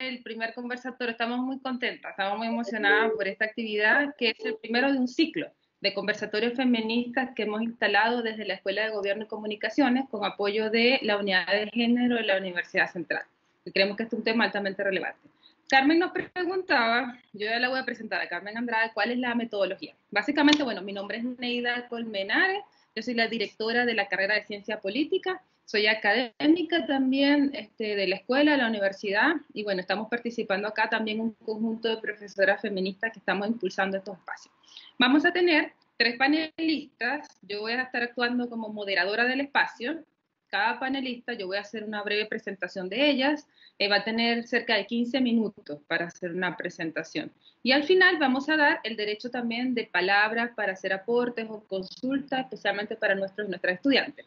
el primer conversatorio. Estamos muy contentas, estamos muy emocionadas por esta actividad, que es el primero de un ciclo de conversatorios feministas que hemos instalado desde la Escuela de Gobierno y Comunicaciones con apoyo de la Unidad de Género de la Universidad Central. Y creemos que este es un tema altamente relevante. Carmen nos preguntaba, yo ya la voy a presentar a Carmen Andrade, ¿cuál es la metodología? Básicamente, bueno, mi nombre es Neida Colmenares, yo soy la directora de la carrera de Ciencia Política, soy académica también de la escuela, de la universidad, y bueno, estamos participando acá también un conjunto de profesoras feministas que estamos impulsando estos espacios. Vamos a tener 3 panelistas, yo voy a estar actuando como moderadora del espacio. Cada panelista, yo voy a hacer una breve presentación de ellas, va a tener cerca de 15 minutos para hacer una presentación. Y al final vamos a dar el derecho también de palabras para hacer aportes o consultas, especialmente para nuestros y nuestras estudiantes.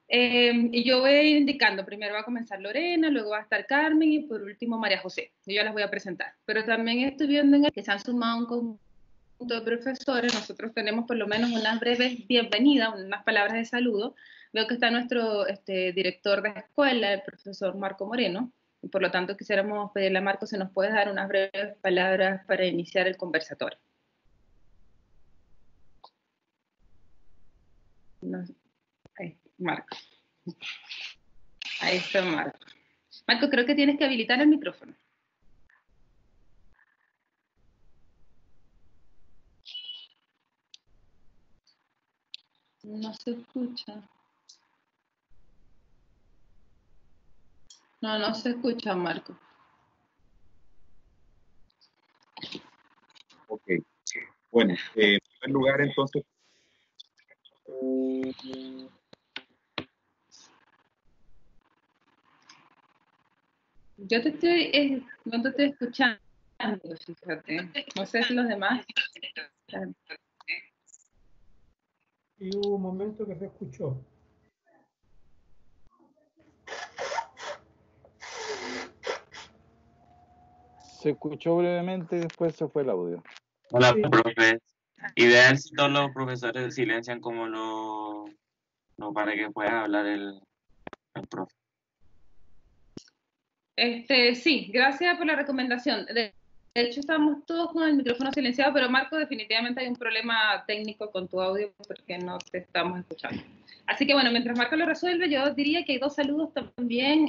Y yo voy a ir indicando, primero va a comenzar Lorena, luego va a estar Carmen y por último María José. Yo las voy a presentar. Pero también estoy viendo en el que se han sumado un conjunto de profesores, nosotros tenemos por lo menos unas breves bienvenidas, unas palabras de saludo. Veo que está nuestro director de escuela, el profesor Marco Moreno, y por lo tanto quisiéramos pedirle a Marco si nos puede dar unas breves palabras para iniciar el conversatorio. No, ahí, Marco. Ahí está Marco. Marco, creo que tienes que habilitar el micrófono. No se escucha. No, no se escucha, Marco. Ok. Bueno, en primer lugar, entonces... Yo no te estoy escuchando, fíjate. No sé si los demás... Y hubo un momento que se escuchó. Se escuchó brevemente y después se fue el audio. Hola, sí. Profe. Ideal si todos los profesores silencian como lo para que pueda hablar el profe. Sí, gracias por la recomendación. De hecho, estamos todos con el micrófono silenciado, pero Marco, definitivamente hay un problema técnico con tu audio porque no te estamos escuchando. Así que bueno, mientras Marco lo resuelve, yo diría que hay 2 saludos también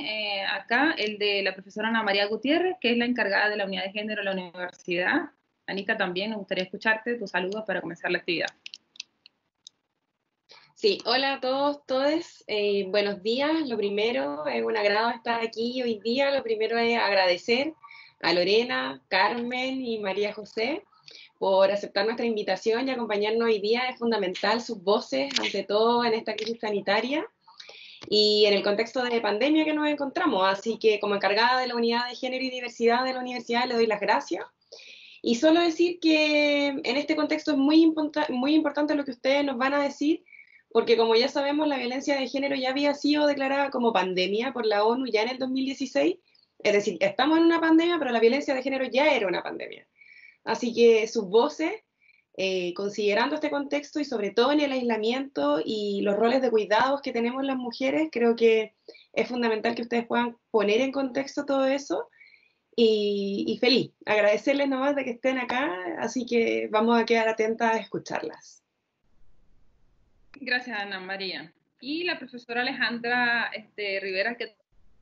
acá, el de la profesora Ana María Gutiérrez, que es la encargada de la unidad de género de la universidad. Anita, también me gustaría escucharte, tus saludos para comenzar la actividad. Sí, hola a todos, todes. Buenos días. Lo primero, es un agrado estar aquí hoy día. Lo primero es agradecer a Lorena, Carmen y María José por aceptar nuestra invitación y acompañarnos hoy día. Es fundamental sus voces, ante todo en esta crisis sanitaria y en el contexto de pandemia que nos encontramos. Así que como encargada de la unidad de género y diversidad de la universidad, le doy las gracias. Y solo decir que en este contexto es muy importante lo que ustedes nos van a decir, porque como ya sabemos, la violencia de género ya había sido declarada como pandemia por la ONU ya en el 2016, es decir, estamos en una pandemia, pero la violencia de género ya era una pandemia. Así que sus voces, considerando este contexto y sobre todo en el aislamiento y los roles de cuidados que tenemos las mujeres, creo que es fundamental que ustedes puedan poner en contexto todo eso. Y feliz, agradecerles nomás de que estén acá, así que vamos a quedar atentas a escucharlas. Gracias, Ana María. Y la profesora Alejandra Rivera, que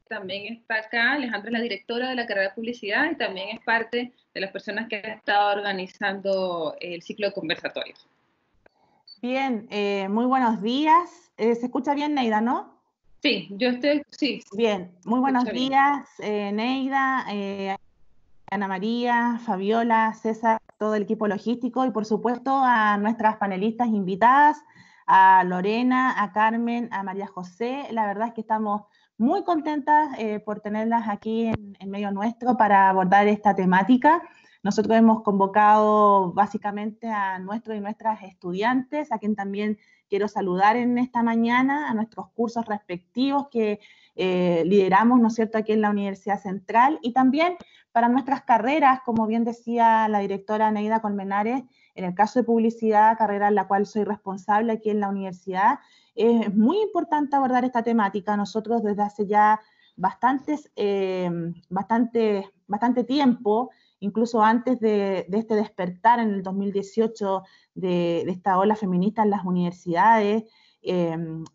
también está acá. Alejandra es la directora de la carrera de publicidad y también es parte de las personas que han estado organizando el ciclo de conversatorios. Bien, muy buenos días. ¿Se escucha bien, Neida, no? Sí, yo estoy, sí. Bien, muy buenos días, Neida, Ana María, Fabiola, César, todo el equipo logístico y por supuesto a nuestras panelistas invitadas, a Lorena, a Carmen, a María José. La verdad es que estamos muy contentas por tenerlas aquí en medio nuestro para abordar esta temática. Nosotros hemos convocado básicamente a nuestros y nuestras estudiantes, a quien también quiero saludar en esta mañana, a nuestros cursos respectivos que lideramos, ¿no es cierto?, aquí en la Universidad Central, y también para nuestras carreras, como bien decía la directora Neida Colmenares, en el caso de publicidad, carrera en la cual soy responsable aquí en la universidad, es muy importante abordar esta temática. Nosotros desde hace ya bastantes bastante tiempo, incluso antes de este despertar en el 2018 de esta ola feminista en las universidades,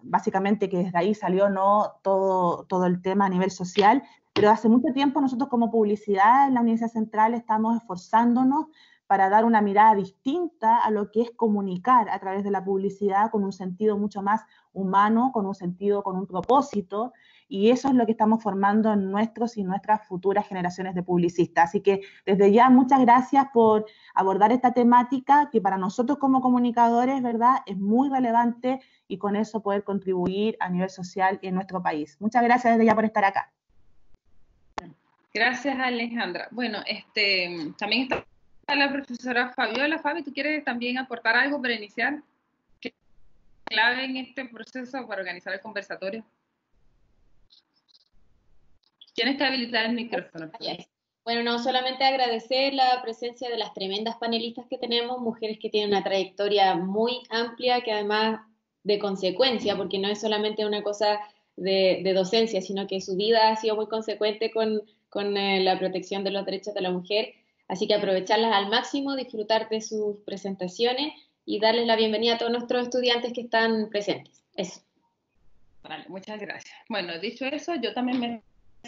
básicamente que desde ahí salió ¿no? todo el tema a nivel social, pero hace mucho tiempo nosotros como publicidad en la Universidad Central estamos esforzándonos para dar una mirada distinta a lo que es comunicar a través de la publicidad con un sentido mucho más humano, con un sentido, con un propósito, y eso es lo que estamos formando en nuestros y nuestras futuras generaciones de publicistas. Así que desde ya muchas gracias por abordar esta temática que para nosotros como comunicadores, ¿verdad?, es muy relevante y con eso poder contribuir a nivel social en nuestro país. Muchas gracias desde ya por estar acá. Gracias, Alejandra. Bueno, también está la profesora Fabiola. Fabi, ¿tú quieres también aportar algo para iniciar? ¿Qué clave en este proceso para organizar el conversatorio? Tienes que habilitar el micrófono. Bueno, no solamente agradecer la presencia de las tremendas panelistas que tenemos, mujeres que tienen una trayectoria muy amplia, que además de consecuencia, porque no es solamente una cosa de docencia, sino que su vida ha sido muy consecuente con la protección de los derechos de la mujer. Así que aprovecharlas al máximo, disfrutar de sus presentaciones y darles la bienvenida a todos nuestros estudiantes que están presentes. Eso. Vale, muchas gracias. Bueno, dicho eso, yo también me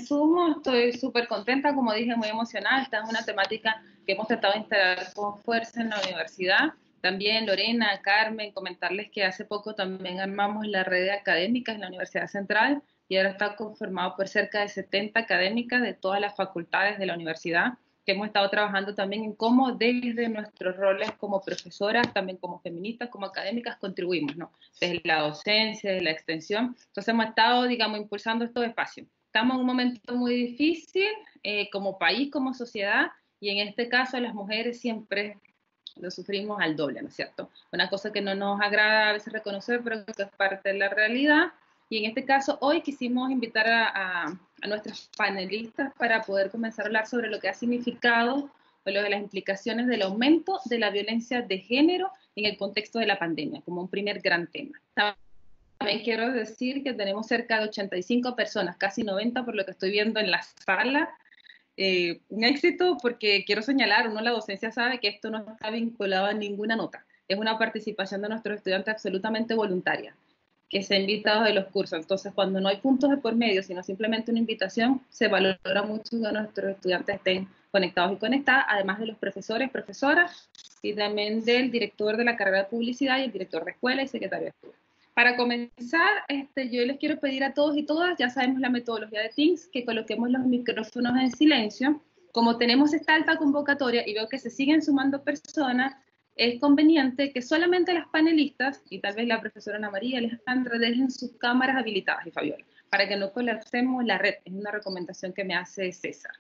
sumo, estoy súper contenta, como dije, muy emocionada. Esta es una temática que hemos tratado de instalar con fuerza en la universidad. También Lorena, Carmen, comentarles que hace poco también armamos la red de académicas en la Universidad Central y ahora está conformado por cerca de 70 académicas de todas las facultades de la universidad, que hemos estado trabajando también en cómo desde nuestros roles como profesoras, también como feministas, como académicas, contribuimos, ¿no? Desde la docencia, desde la extensión. Entonces hemos estado, digamos, impulsando estos espacios. Estamos en un momento muy difícil como país, como sociedad, y en este caso las mujeres siempre lo sufrimos al doble, ¿no es cierto? Una cosa que no nos agrada a veces reconocer, pero que es parte de la realidad. Y en este caso, hoy quisimos invitar a nuestros panelistas para poder comenzar a hablar sobre lo que ha significado o lo de las implicaciones del aumento de la violencia de género en el contexto de la pandemia, como un primer gran tema. También quiero decir que tenemos cerca de 85 personas, casi 90 por lo que estoy viendo en la sala. Un éxito porque quiero señalar, uno en la docencia sabe que esto no está vinculado a ninguna nota. Es una participación de nuestros estudiantes absolutamente voluntaria, que se ha invitado de los cursos. Entonces, cuando no hay puntos de por medio, sino simplemente una invitación, se valora mucho que nuestros estudiantes estén conectados y conectadas, además de los profesores, profesoras, y también del director de la carrera de publicidad y el director de escuela y secretario de estudios. Para comenzar, yo les quiero pedir a todos y todas, ya sabemos la metodología de Teams, que coloquemos los micrófonos en silencio. Como tenemos esta alta convocatoria y veo que se siguen sumando personas, es conveniente que solamente las panelistas, y tal vez la profesora Ana María, Alejandra, dejen sus cámaras habilitadas, y Fabiola, para que no colapsemos la red. Es una recomendación que me hace César.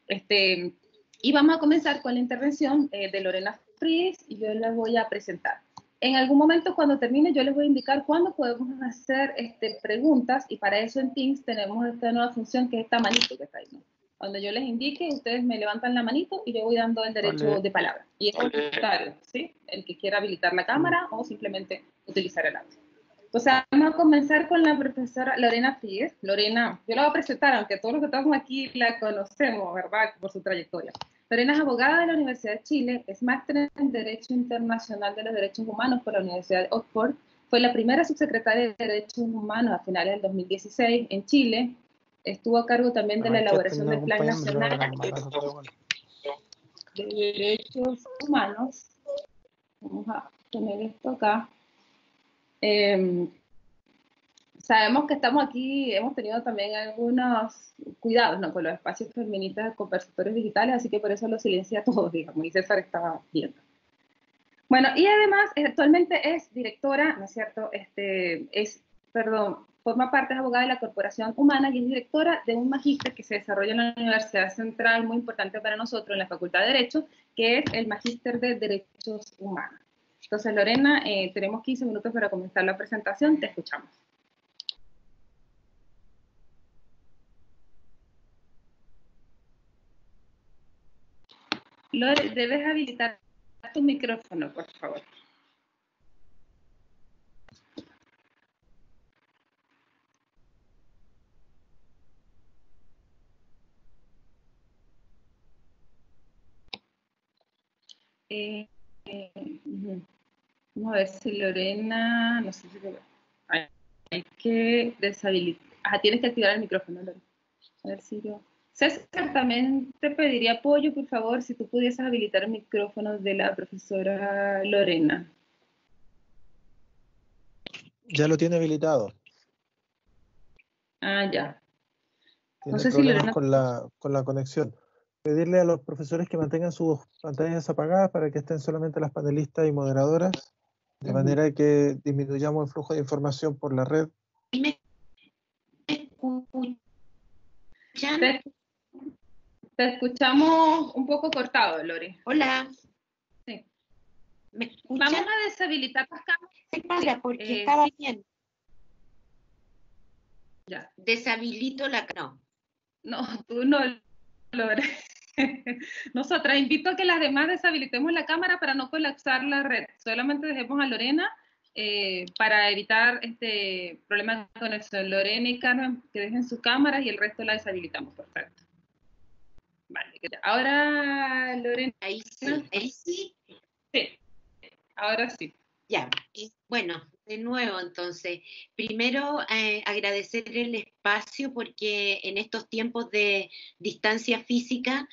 Y vamos a comenzar con la intervención de Lorena Fries, y yo les voy a presentar. En algún momento cuando termine yo les voy a indicar cuándo podemos hacer preguntas, y para eso en Teams tenemos esta nueva función que es esta manito que está ahí, ¿no? Cuando yo les indique, ustedes me levantan la manito y yo voy dando el derecho de palabra. Y es voluntario, ¿sí? El que quiera habilitar la cámara o simplemente utilizar el audio. Entonces vamos a comenzar con la profesora Lorena Fries. Lorena, yo la voy a presentar, aunque todos los que estamos aquí la conocemos, ¿verdad? Por su trayectoria. Lorena es abogada de la Universidad de Chile, es máster en Derecho Internacional de los Derechos Humanos por la Universidad de Oxford, fue la primera subsecretaria de Derechos Humanos a finales del 2016 en Chile, estuvo a cargo también de la elaboración del Plan Nacional de Derechos Humanos. Vamos a poner esto acá. Sabemos que estamos aquí, hemos tenido también algunos cuidados, ¿no?, con los espacios feministas conversatorios digitales, así que por eso lo silencia a todos, digamos, y César estaba viendo. Bueno, y además actualmente es directora, ¿no es cierto?, forma parte, es abogada de la Corporación Humana y es directora de un magíster que se desarrolla en la Universidad Central, muy importante para nosotros, en la Facultad de Derecho, que es el Magíster de Derechos Humanos. Entonces, Lorena, tenemos 15 minutos para comenzar la presentación, te escuchamos. Lore, debes habilitar tu micrófono, por favor. Vamos a ver si Lorena, no sé si hay que deshabilitar. Tienes que activar el micrófono, Lorena. A ver si yo... César, también te pediría apoyo, por favor, si tú pudieses habilitar el micrófono de la profesora Lorena. Ya lo tiene habilitado. Ya. Tiene No sé si problemas Lorena... con la conexión. Pedirle a los profesores que mantengan sus pantallas apagadas para que estén solamente las panelistas y moderadoras, de manera que disminuyamos el flujo de información por la red. ¿Me escuchan? Te escuchamos un poco cortado, Lore. Hola. Sí. ¿Me escuchan? Vamos a deshabilitar las cámaras. ¿Qué pasa? Porque estaba bien. Ya. Deshabilito la cámara. No, tú no, Lore. Nosotras invito a que las demás deshabilitemos la cámara para no colapsar la red. Solamente dejemos a Lorena para evitar este problema de conexión. Lorena y Carmen que dejen sus cámaras y el resto la deshabilitamos. Perfecto. Vale. Ahora, Lorena. Ahí sí. Sí. Ahora sí. Ya. Bueno, de nuevo entonces, primero agradecer el espacio porque en estos tiempos de distancia física,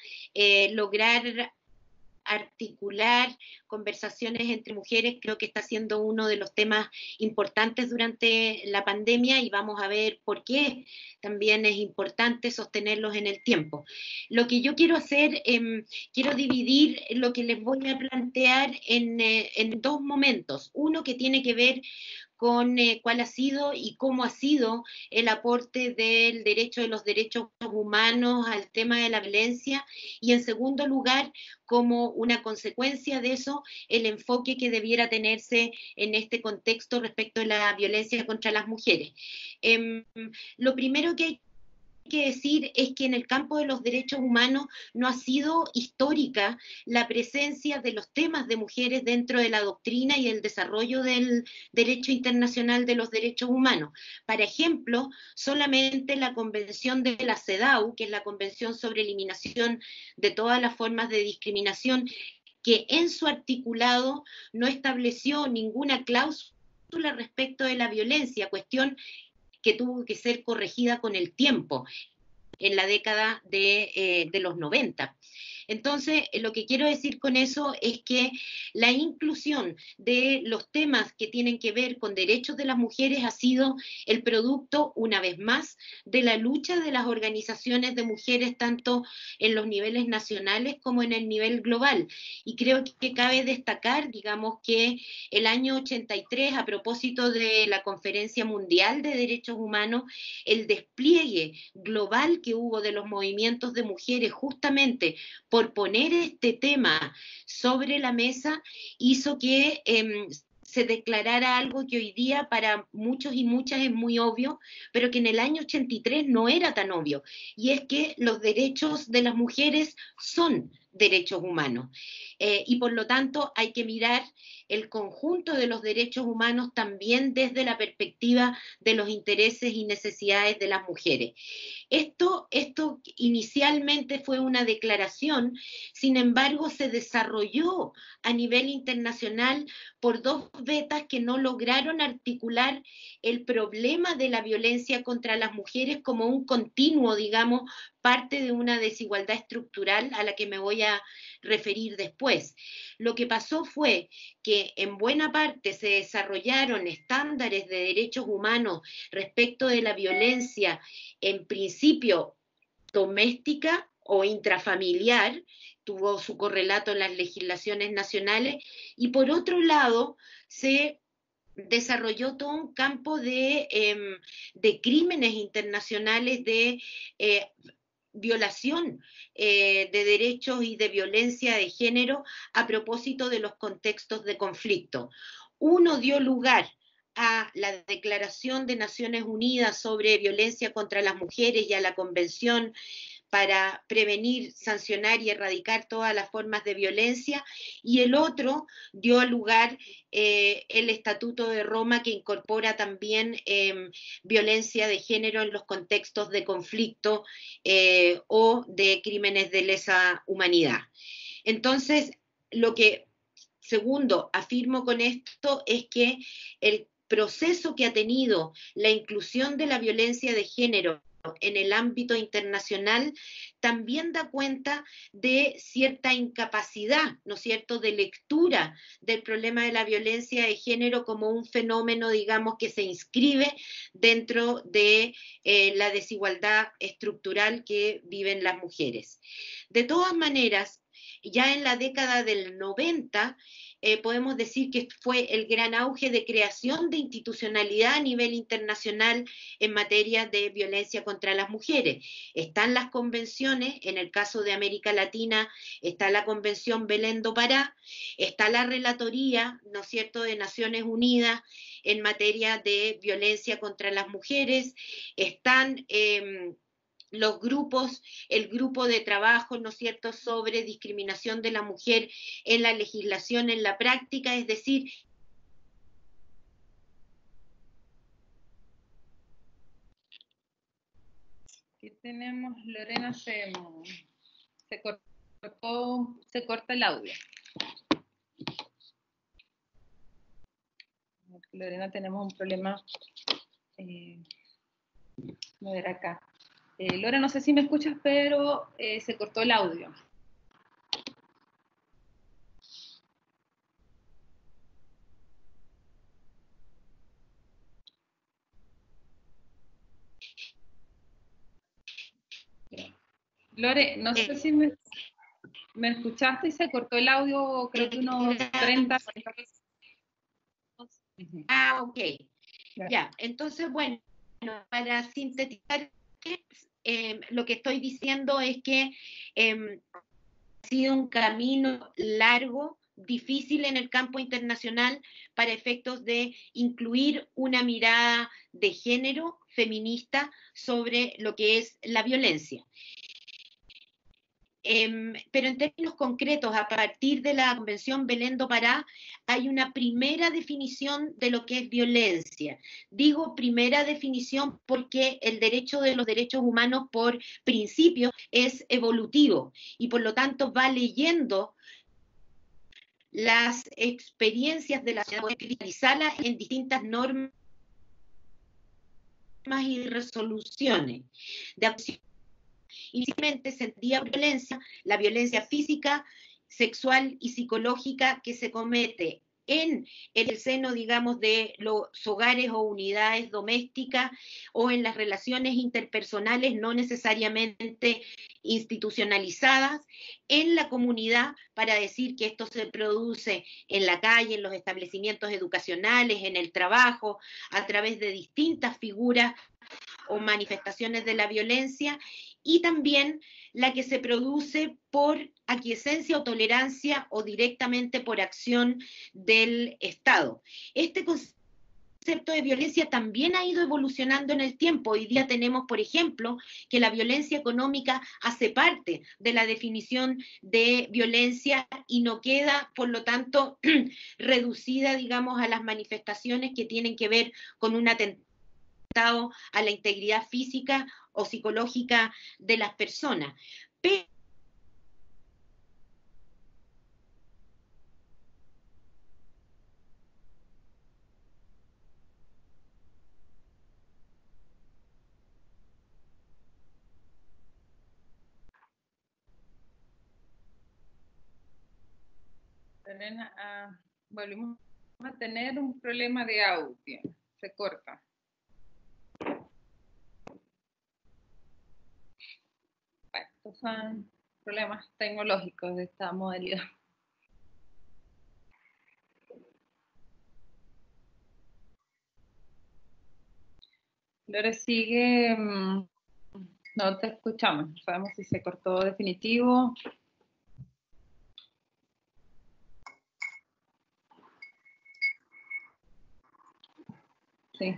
lograr articular conversaciones entre mujeres creo que está siendo uno de los temas importantes durante la pandemia y vamos a ver por qué también es importante sostenerlos en el tiempo. Lo que yo quiero hacer, quiero dividir lo que les voy a plantear en dos momentos. Uno que tiene que ver con cuál ha sido y cómo ha sido el aporte del derecho de los derechos humanos al tema de la violencia y en segundo lugar, como una consecuencia de eso, el enfoque que debiera tenerse en este contexto respecto de la violencia contra las mujeres. Lo primero que hay que decir es que en el campo de los derechos humanos no ha sido histórica la presencia de los temas de mujeres dentro de la doctrina y el desarrollo del derecho internacional de los derechos humanos. Por ejemplo, solamente la Convención de la CEDAW, que es la Convención sobre Eliminación de todas las formas de discriminación, que en su articulado no estableció ninguna cláusula respecto de la violencia, cuestión que tuvo que ser corregida con el tiempo en la década de los 90. Entonces, lo que quiero decir con eso es que la inclusión de los temas que tienen que ver con derechos de las mujeres ha sido el producto, una vez más, de la lucha de las organizaciones de mujeres, tanto en los niveles nacionales como en el nivel global. Y creo que cabe destacar, digamos, que el año 83, a propósito de la Conferencia Mundial de Derechos Humanos, el despliegue global que hubo de los movimientos de mujeres justamente por poner este tema sobre la mesa hizo que se declarara algo que hoy día para muchos y muchas es muy obvio, pero que en el año 83 no era tan obvio, y es que los derechos de las mujeres son derechos humanos. Y por lo tanto hay que mirar el conjunto de los derechos humanos también desde la perspectiva de los intereses y necesidades de las mujeres. Esto inicialmente fue una declaración, sin embargo se desarrolló a nivel internacional por dos vetas que no lograron articular el problema de la violencia contra las mujeres como un continuo, digamos, parte de una desigualdad estructural a la que me voy a referir después. Lo que pasó fue que en buena parte se desarrollaron estándares de derechos humanos respecto de la violencia, en principio doméstica o intrafamiliar, tuvo su correlato en las legislaciones nacionales, y por otro lado se desarrolló todo un campo de crímenes internacionales de violación de derechos y de violencia de género a propósito de los contextos de conflicto. Uno dio lugar a la Declaración de Naciones Unidas sobre violencia contra las mujeres y a la Convención para prevenir, sancionar y erradicar todas las formas de violencia, y el otro dio lugar el Estatuto de Roma, que incorpora también violencia de género en los contextos de conflicto o de crímenes de lesa humanidad. Entonces, lo que segundo, afirmo con esto, es que el proceso que ha tenido la inclusión de la violencia de género en el ámbito internacional también da cuenta de cierta incapacidad, ¿no es cierto?, de lectura del problema de la violencia de género como un fenómeno, digamos, que se inscribe dentro de la desigualdad estructural que viven las mujeres. De todas maneras, ya en la década del 90, podemos decir que fue el gran auge de creación de institucionalidad a nivel internacional en materia de violencia contra las mujeres. Están las convenciones, en el caso de América Latina está la Convención Belén do Pará, está la relatoría, ¿no es cierto?, de Naciones Unidas en materia de violencia contra las mujeres, están los grupos, el grupo de trabajo, ¿no es cierto?, sobre discriminación de la mujer en la legislación, en la práctica, es decir, aquí tenemos, Lorena, se corta el audio. Lorena, tenemos un problema. A ver acá. Lore, no sé si me escuchas, pero se cortó el audio. Lore, no sé si me escuchaste y se cortó el audio, creo que unos 30. Ok. Ya, entonces, bueno, para sintetizar, lo que estoy diciendo es que ha sido un camino largo, difícil en el campo internacional para efectos de incluir una mirada de género feminista sobre lo que es la violencia. Pero en términos concretos, a partir de la Convención Belén do Pará, hay una primera definición de lo que es violencia. Digo primera definición porque el derecho de los derechos humanos, por principio, es evolutivo y por lo tanto va leyendo las experiencias de la sociedad, cristalizarlas en distintas normas y resoluciones de acción. Inicialmente se entendía violencia, la violencia física, sexual y psicológica que se comete en el seno, digamos, de los hogares o unidades domésticas o en las relaciones interpersonales no necesariamente institucionalizadas, en la comunidad, para decir que esto se produce en la calle, en los establecimientos educacionales, en el trabajo, a través de distintas figuras o manifestaciones de la violencia, y también la que se produce por aquiescencia o tolerancia o directamente por acción del Estado. Este concepto de violencia también ha ido evolucionando en el tiempo. Hoy día tenemos, por ejemplo, que la violencia económica hace parte de la definición de violencia y no queda, por lo tanto, reducida, digamos, a las manifestaciones que tienen que ver con un atentado a la integridad física o psicológica de las personas. Pero Elena, volvimos a tener un problema de audio, se corta. Bueno, estos son problemas tecnológicos de esta modalidad. Lore sigue, no te escuchamos, no sabemos si se cortó definitivo. Sí.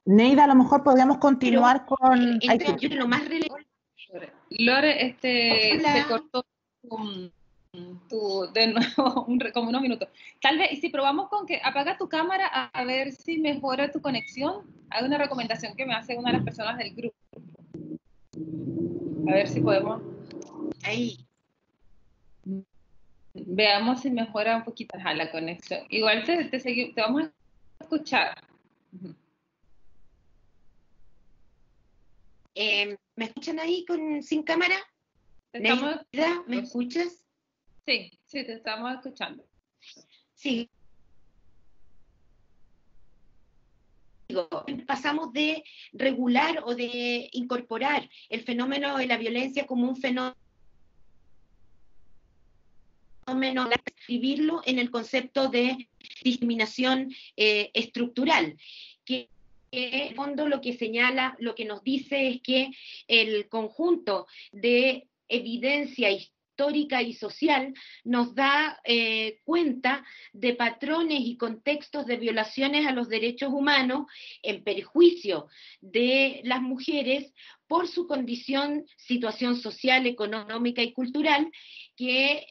Neida, a lo mejor podríamos continuar con... lo más relevante. Lore, se cortó de nuevo como unos minutos. Tal vez, y si probamos con que apaga tu cámara a ver si mejora tu conexión, hay una recomendación que me hace una de las personas del grupo. A ver si podemos. Ahí. Veamos si mejora un poquito la conexión. Igual te vamos a escuchar. ¿Me escuchan ahí sin cámara? Neida, ¿me escuchas? Sí, te estamos escuchando. Sí. Pasamos de regular o de incorporar el fenómeno de la violencia como un fenómeno, escribirlo en el concepto de discriminación estructural, que en el fondo lo que señala, lo que nos dice es que el conjunto de evidencia histórica y social nos da cuenta de patrones y contextos de violaciones a los derechos humanos en perjuicio de las mujeres por su condición, situación social, económica y cultural, que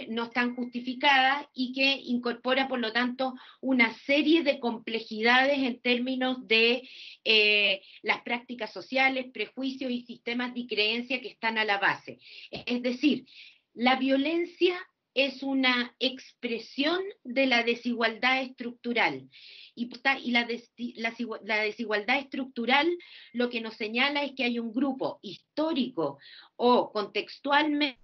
no están justificadas y que incorpora, por lo tanto, una serie de complejidades en términos de las prácticas sociales, prejuicios y sistemas de creencia que están a la base. Es decir, la violencia es una expresión de la desigualdad estructural. Y la desigualdad estructural lo que nos señala es que hay un grupo histórico o contextualmente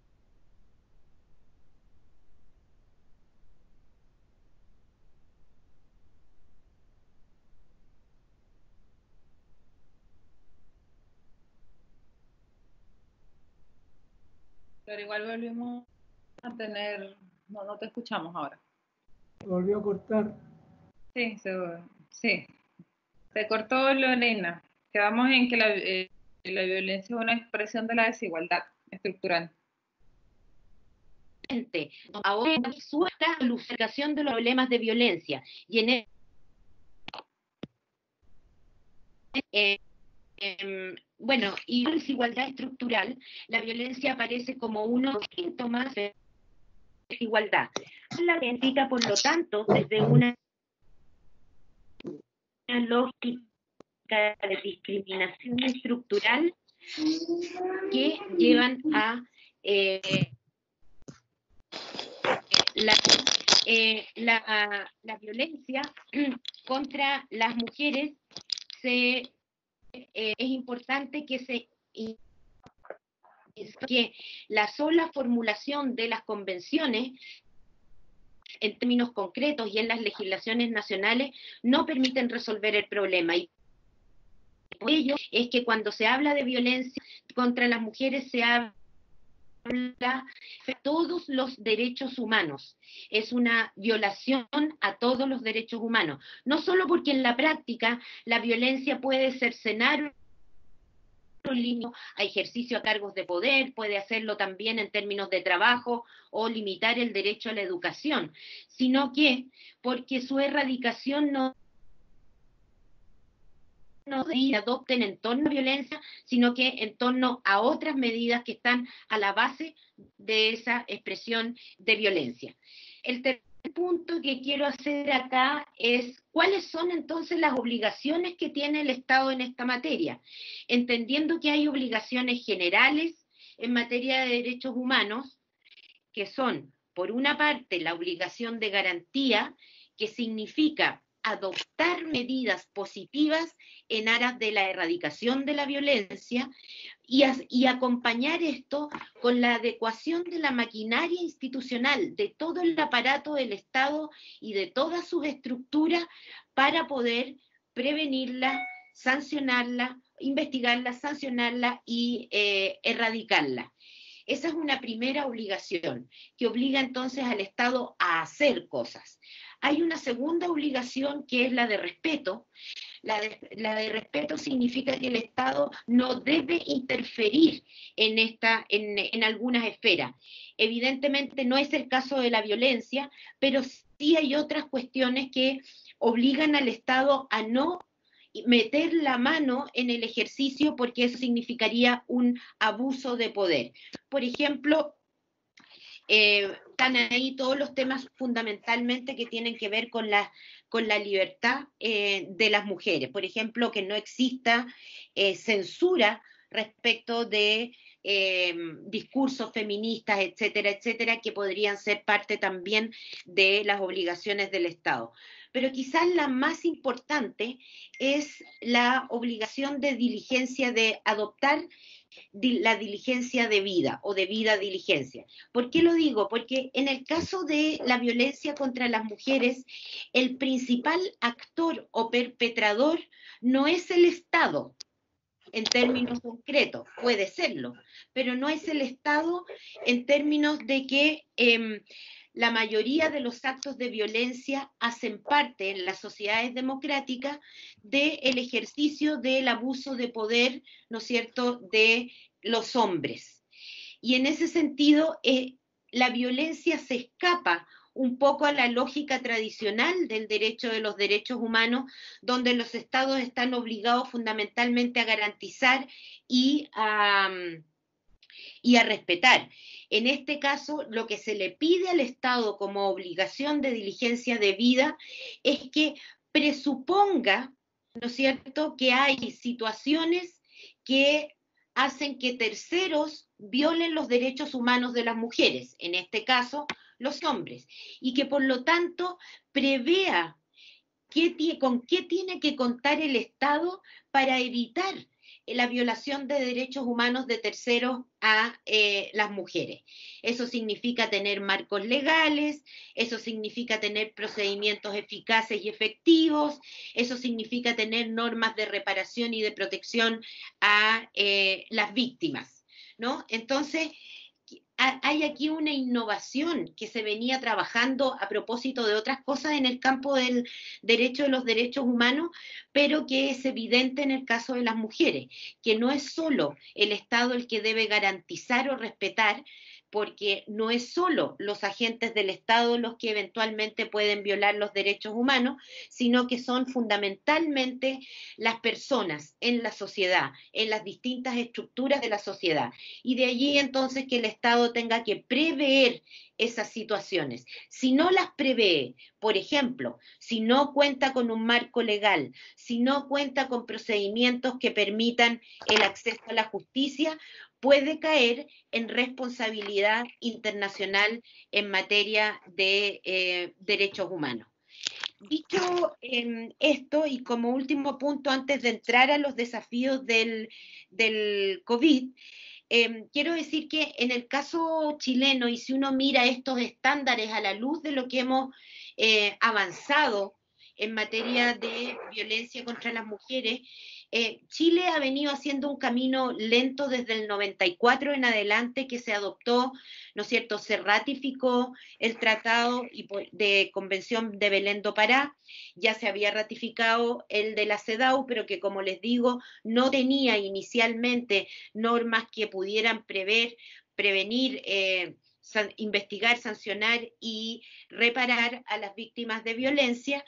Pero igual volvimos a tener, no te escuchamos ahora. Se volvió a cortar. Sí, se cortó, Lorena. Quedamos en que la violencia es una expresión de la desigualdad estructural. Ahora suelta la lucificación de los problemas de violencia y en bueno, y la desigualdad estructural, la violencia aparece como uno de los síntomas de desigualdad. La identifica, por lo tanto, desde una lógica de discriminación estructural que llevan a la violencia contra las mujeres. Es importante que la sola formulación de las convenciones en términos concretos y en las legislaciones nacionales no permiten resolver el problema. Y por ello es que cuando se habla de violencia contra las mujeres se habla de todos los derechos humanos. Es una violación a todos los derechos humanos. No solo porque en la práctica la violencia puede cercenar un niño a ejercicio a cargos de poder, puede hacerlo también en términos de trabajo o limitar el derecho a la educación, sino que porque su erradicación no se adopten en torno a violencia, sino que en torno a otras medidas que están a la base de esa expresión de violencia. El tercer punto que quiero hacer acá es cuáles son entonces las obligaciones que tiene el Estado en esta materia, entendiendo que hay obligaciones generales en materia de derechos humanos, que son, por una parte, la obligación de garantía, que significa adoptar medidas positivas en aras de la erradicación de la violencia y acompañar esto con la adecuación de la maquinaria institucional, de todo el aparato del Estado y de todas sus estructuras para poder prevenirla, sancionarla, investigarla, sancionarla y erradicarla. Esa es una primera obligación, que obliga entonces al Estado a hacer cosas. Hay una segunda obligación que es la de respeto. La de respeto significa que el Estado no debe interferir en algunas esferas. Evidentemente no es el caso de la violencia, pero sí hay otras cuestiones que obligan al Estado a no meter la mano en el ejercicio porque eso significaría un abuso de poder. Por ejemplo, están ahí todos los temas fundamentalmente que tienen que ver con la libertad de las mujeres. Por ejemplo, que no exista censura respecto de discursos feministas, etcétera, etcétera, que podrían ser parte también de las obligaciones del Estado. Pero quizás la más importante es la obligación de diligencia, de adoptar la diligencia de vida o de vida diligencia. ¿Por qué lo digo? Porque en el caso de la violencia contra las mujeres, el principal actor o perpetrador no es el Estado, en términos concretos, puede serlo, pero no es el Estado en términos de que la mayoría de los actos de violencia hacen parte en las sociedades democráticas del ejercicio del abuso de poder, ¿no es cierto?, de los hombres. Y en ese sentido, la violencia se escapa un poco a la lógica tradicional del derecho de los derechos humanos, donde los estados están obligados fundamentalmente a garantizar y a respetar. En este caso, lo que se le pide al Estado como obligación de diligencia de vida es que presuponga, ¿no es cierto?, que hay situaciones que hacen que terceros violen los derechos humanos de las mujeres, en este caso, los hombres, y que por lo tanto prevea con qué tiene que contar el Estado para evitar la violación de derechos humanos de terceros a las mujeres. Eso significa tener marcos legales, eso significa tener procedimientos eficaces y efectivos, eso significa tener normas de reparación y de protección a las víctimas, ¿no? Entonces, hay aquí una innovación que se venía trabajando a propósito de otras cosas en el campo del derecho de los derechos humanos, pero que es evidente en el caso de las mujeres, que no es solo el Estado el que debe garantizar o respetar, porque no es solo los agentes del Estado los que eventualmente pueden violar los derechos humanos, sino que son fundamentalmente las personas en la sociedad, en las distintas estructuras de la sociedad. Y de allí entonces que el Estado tenga que prever esas situaciones. Si no las prevé, por ejemplo, si no cuenta con un marco legal, si no cuenta con procedimientos que permitan el acceso a la justicia, puede caer en responsabilidad internacional en materia de derechos humanos. Dicho esto, y como último punto antes de entrar a los desafíos del COVID, quiero decir que en el caso chileno, y si uno mira estos estándares a la luz de lo que hemos avanzado en materia de violencia contra las mujeres, Chile ha venido haciendo un camino lento desde el 94 en adelante, que se adoptó, ¿no es cierto?, se ratificó el Tratado de Convención de Belén do Pará, ya se había ratificado el de la CEDAW, pero que, como les digo, no tenía inicialmente normas que pudieran prevenir, investigar, sancionar y reparar a las víctimas de violencia.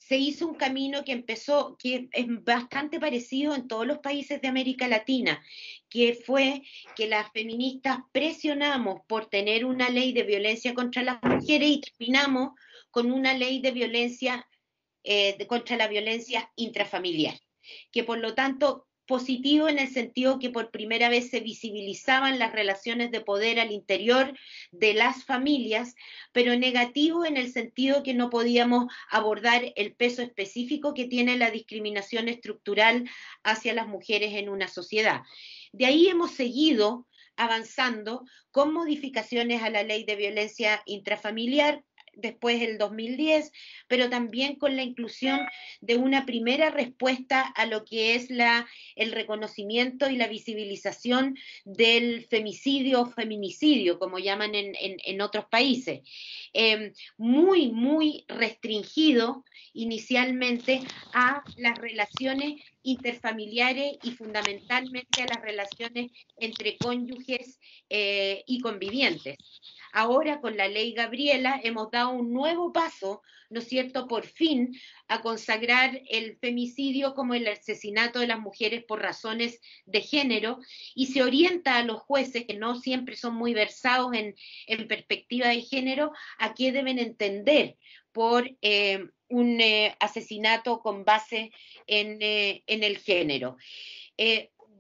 Se hizo un camino que empezó, que es bastante parecido en todos los países de América Latina, que fue que las feministas presionamos por tener una ley de violencia contra las mujeres y terminamos con una ley de violencia contra la violencia intrafamiliar, que por lo tanto positivo en el sentido que por primera vez se visibilizaban las relaciones de poder al interior de las familias, pero negativo en el sentido que no podíamos abordar el peso específico que tiene la discriminación estructural hacia las mujeres en una sociedad. De ahí hemos seguido avanzando con modificaciones a la ley de violencia intrafamiliar, después el 2010, pero también con la inclusión de una primera respuesta a lo que es el reconocimiento y la visibilización del femicidio o feminicidio, como llaman en otros países. Muy, muy restringido inicialmente a las relaciones interfamiliares y fundamentalmente a las relaciones entre cónyuges y convivientes. Ahora, con la ley Gabriela, hemos dado un nuevo paso, ¿no es cierto?, por fin, a consagrar el femicidio como el asesinato de las mujeres por razones de género, y se orienta a los jueces, que no siempre son muy versados en perspectiva de género, a qué deben entender por un asesinato con base en el género.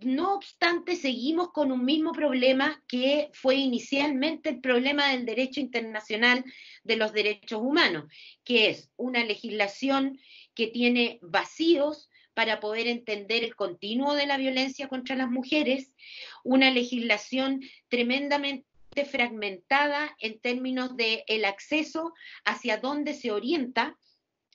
No obstante, seguimos con un mismo problema que fue inicialmente el problema del derecho internacional de los derechos humanos, que es una legislación que tiene vacíos para poder entender el continuo de la violencia contra las mujeres, una legislación tremendamente fragmentada en términos de el acceso hacia dónde se orienta.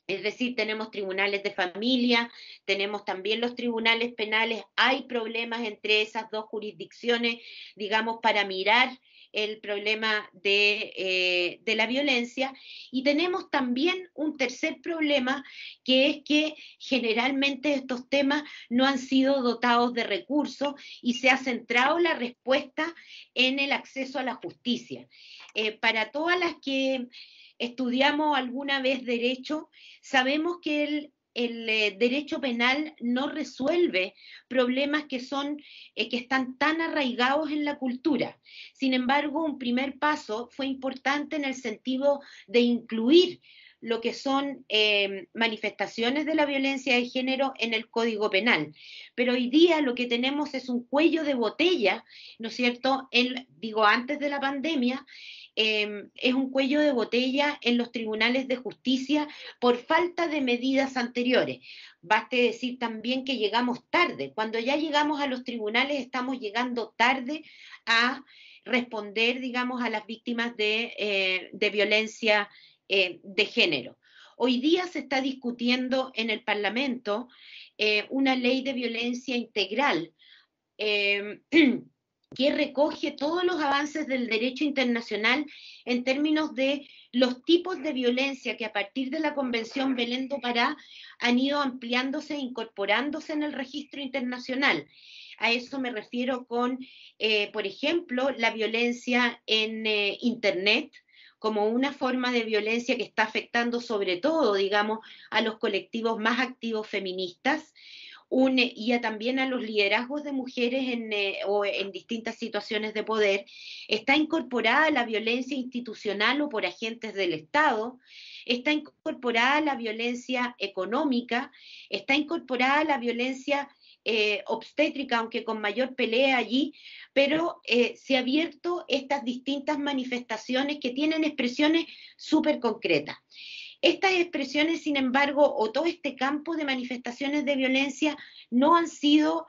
Es decir, tenemos tribunales de familia, tenemos también los tribunales penales, hay problemas entre esas dos jurisdicciones, digamos, para mirar el problema de la violencia, y tenemos también un tercer problema, que es que generalmente estos temas no han sido dotados de recursos y se ha centrado la respuesta en el acceso a la justicia. Para todas las que estudiamos alguna vez derecho, sabemos que el derecho penal no resuelve problemas que están tan arraigados en la cultura. Sin embargo, un primer paso fue importante en el sentido de incluir lo que son manifestaciones de la violencia de género en el Código Penal. Pero hoy día lo que tenemos es un cuello de botella, ¿no es cierto? Digo, antes de la pandemia, es un cuello de botella en los tribunales de justicia por falta de medidas anteriores. Baste decir también que llegamos tarde. Cuando ya llegamos a los tribunales, estamos llegando tarde a responder, digamos, a las víctimas de violencia de género. Hoy día se está discutiendo en el Parlamento una ley de violencia integral que recoge todos los avances del derecho internacional en términos de los tipos de violencia que a partir de la Convención Belén do Pará han ido ampliándose e incorporándose en el registro internacional. A eso me refiero con, por ejemplo, la violencia en Internet, como una forma de violencia que está afectando sobre todo, digamos, a los colectivos más activos feministas, y también a los liderazgos de mujeres en distintas situaciones de poder. Está incorporada la violencia institucional o por agentes del Estado, está incorporada la violencia económica, está incorporada la violencia obstétrica, aunque con mayor pelea allí, pero se ha abierto estas distintas manifestaciones que tienen expresiones súper concretas. Estas expresiones, sin embargo, o todo este campo de manifestaciones de violencia no han sido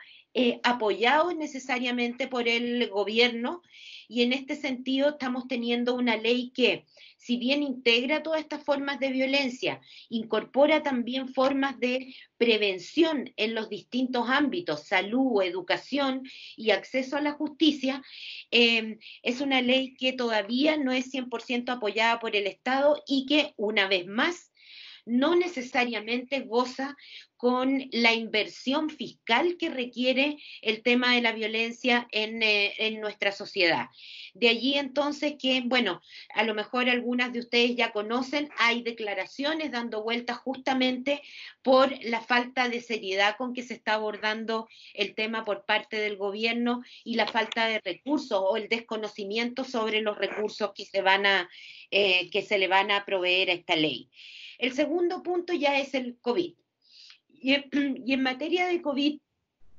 apoyados necesariamente por el gobierno, y en este sentido estamos teniendo una ley que, si bien integra todas estas formas de violencia, incorpora también formas de prevención en los distintos ámbitos, salud, educación y acceso a la justicia. Es una ley que todavía no es 100% apoyada por el Estado y que, una vez más, no necesariamente goza con la inversión fiscal que requiere el tema de la violencia en nuestra sociedad. De allí entonces que, bueno, a lo mejor algunas de ustedes ya conocen, hay declaraciones dando vueltas justamente por la falta de seriedad con que se está abordando el tema por parte del gobierno y la falta de recursos o el desconocimiento sobre los recursos que se le van a proveer a esta ley. El segundo punto ya es el COVID. Y en materia de COVID,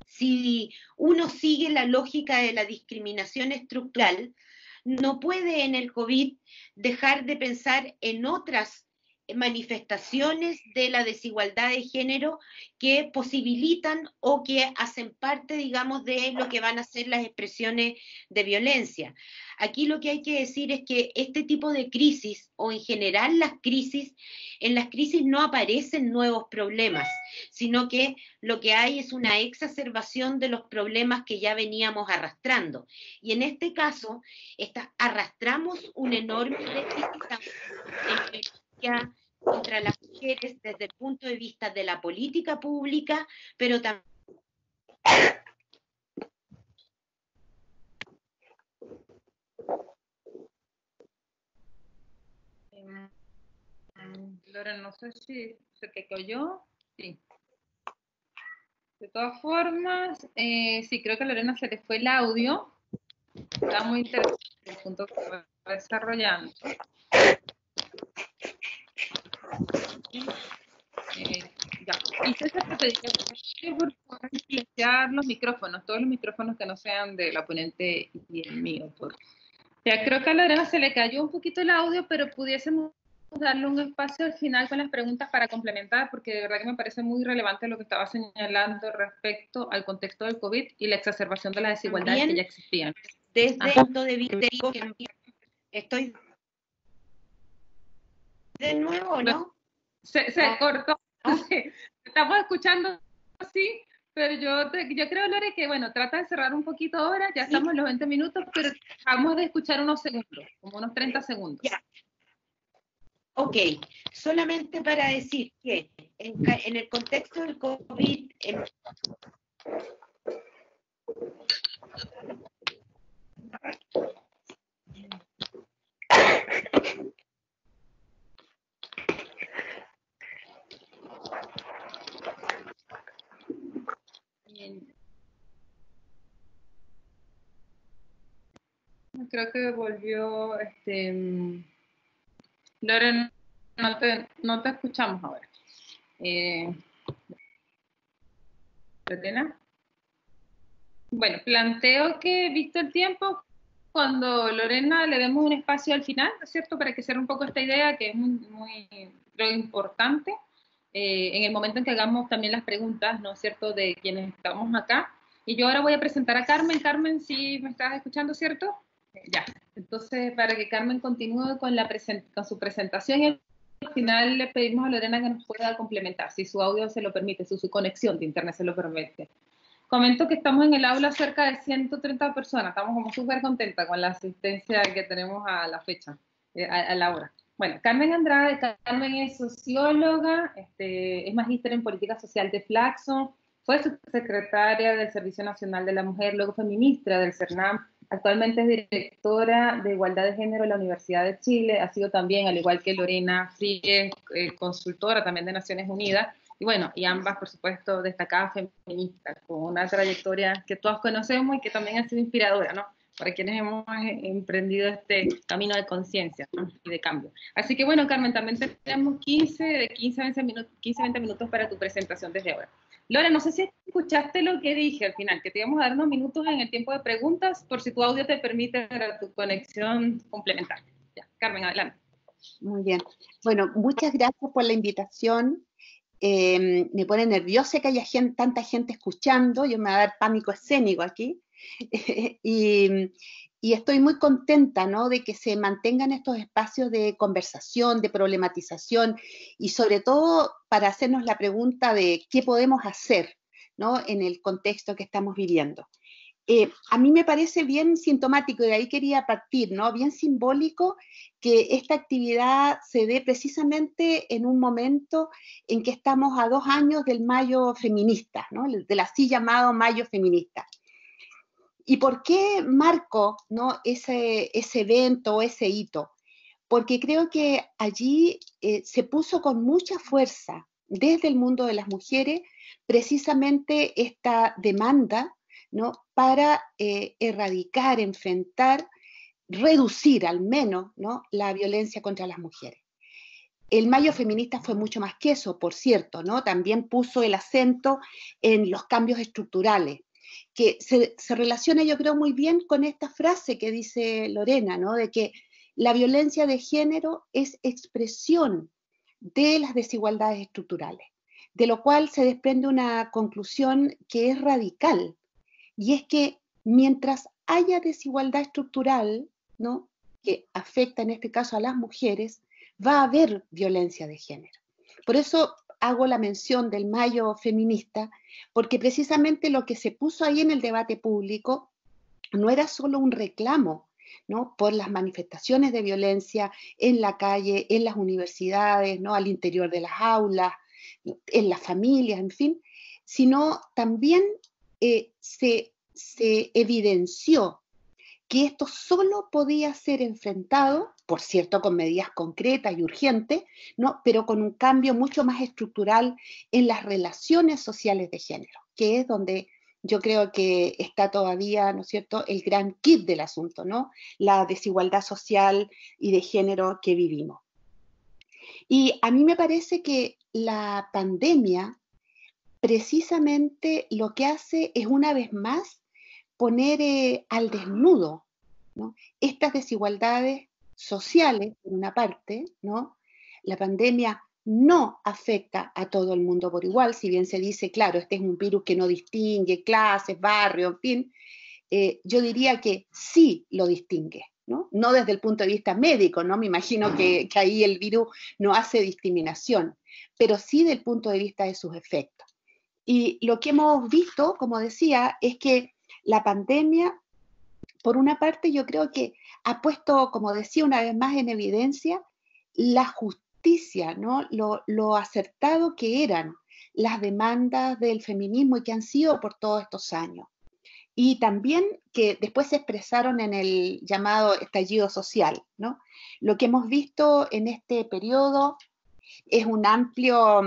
si uno sigue la lógica de la discriminación estructural, no puede en el COVID dejar de pensar en otras manifestaciones de la desigualdad de género que posibilitan o que hacen parte, digamos, de lo que van a ser las expresiones de violencia. Aquí lo que hay que decir es que este tipo de crisis, o en general en las crisis no aparecen nuevos problemas, sino que lo que hay es una exacerbación de los problemas que ya veníamos arrastrando. Y en este caso, arrastramos un enorme déficit en violencia contra las mujeres desde el punto de vista de la política pública, pero también Lorena, no sé si se te cayó. Sí. De todas formas, sí, creo que a Lorena se le fue el audio. Está muy interesante el punto que va desarrollando. Ya. Y César, te pediría por favor silenciar los micrófonos, todos los micrófonos que no sean del oponente y el mío. Ya creo que a Lorena se le cayó un poquito el audio, pero pudiésemos darle un espacio al final con las preguntas para complementar, porque de verdad que me parece muy relevante lo que estaba señalando respecto al contexto del COVID y la exacerbación de las desigualdades que ya existían. Desde el punto de vista estoy de nuevo, ¿no? Se cortó. Sí. Estamos escuchando, sí, pero yo creo, Lore, que bueno, trata de cerrar un poquito ahora, ya estamos en los 20 minutos, pero vamos a escuchar unos segundos, como unos 30 segundos. Ya. Ok, solamente para decir que en el contexto del COVID, creo que volvió, Lore, no te escuchamos ahora. ¿Lorena? Bueno, planteo que, visto el tiempo, cuando Lorena le demos un espacio al final, ¿no es cierto?, para que cierre un poco esta idea, que es muy creo, importante, en el momento en que hagamos también las preguntas, ¿no es cierto?, de quienes estamos acá. Y yo ahora voy a presentar a Carmen. Carmen, ¿sí me estás escuchando, cierto? Ya. Entonces, para que Carmen continúe con su presentación, y al final le pedimos a Lorena que nos pueda complementar, si su audio se lo permite, si su conexión de internet se lo permite. Comento que estamos en el aula cerca de 130 personas, estamos como súper contentas con la asistencia que tenemos a la fecha, a la hora. Bueno, Carmen Andrade. Carmen es socióloga, es magíster en política social de Flaxo, fue subsecretaria del Servicio Nacional de la Mujer, luego fue ministra del CERNAM, actualmente es directora de Igualdad de Género en la Universidad de Chile, ha sido también, al igual que Lorena Fríguez, consultora también de Naciones Unidas, y bueno, y ambas, por supuesto, destacadas feministas, con una trayectoria que todos conocemos y que también ha sido inspiradora, ¿no?, para quienes hemos emprendido este camino de conciencia, ¿no?, y de cambio. Así que bueno, Carmen, también tenemos 15 a 20 minutos para tu presentación desde ahora. Lore, no sé si escuchaste lo que dije al final, que te íbamos a dar unos minutos en el tiempo de preguntas, por si tu audio te permite para tu conexión complementar. Ya, Carmen, adelante. Muy bien. Bueno, muchas gracias por la invitación. Me pone nerviosa que haya tanta gente escuchando, yo me va a dar pánico escénico aquí. Y estoy muy contenta, ¿no?, de que se mantengan estos espacios de conversación, de problematización y sobre todo para hacernos la pregunta de qué podemos hacer, ¿no?, en el contexto que estamos viviendo. A mí me parece bien sintomático, y de ahí quería partir, ¿no?, bien simbólico que esta actividad se dé precisamente en un momento en que estamos a 2 años del Mayo Feminista, ¿no?, del así llamado Mayo Feminista. ¿Y por qué marco, ¿no?, ese evento, ese hito? Porque creo que allí se puso con mucha fuerza desde el mundo de las mujeres precisamente esta demanda, ¿no?, para erradicar, enfrentar, reducir al menos, ¿no?, la violencia contra las mujeres. El Mayo Feminista fue mucho más que eso, por cierto, ¿no? También puso el acento en los cambios estructurales, que se relaciona, yo creo, muy bien con esta frase que dice Lorena, ¿no?, de que la violencia de género es expresión de las desigualdades estructurales, de lo cual se desprende una conclusión que es radical, y es que mientras haya desigualdad estructural, ¿no?, que afecta en este caso a las mujeres, va a haber violencia de género. Por eso hago la mención del Mayo Feminista, porque precisamente lo que se puso ahí en el debate público no era solo un reclamo, ¿no?, por las manifestaciones de violencia en la calle, en las universidades, ¿no?, al interior de las aulas, en las familias, en fin, sino también se evidenció que esto solo podía ser enfrentado, por cierto, con medidas concretas y urgentes, ¿no?, pero con un cambio mucho más estructural en las relaciones sociales de género, que es donde yo creo que está todavía, ¿no es cierto?, el gran kit del asunto, ¿no?, la desigualdad social y de género que vivimos. Y a mí me parece que la pandemia precisamente lo que hace es una vez más poner al desnudo, ¿no?, estas desigualdades sociales, por una parte, ¿no? La pandemia no afecta a todo el mundo por igual, si bien se dice, claro, este es un virus que no distingue clases, barrios, en fin, yo diría que sí lo distingue, ¿no? No desde el punto de vista médico, ¿no? Me imagino que ahí el virus no hace discriminación, pero sí del punto de vista de sus efectos. Y lo que hemos visto, como decía, es que la pandemia, por una parte, yo creo que ha puesto, como decía, una vez más en evidencia la justicia, ¿no? Lo acertado que eran las demandas del feminismo y que han sido por todos estos años. Y también que después se expresaron en el llamado estallido social, ¿no? Lo que hemos visto en este periodo es un amplio...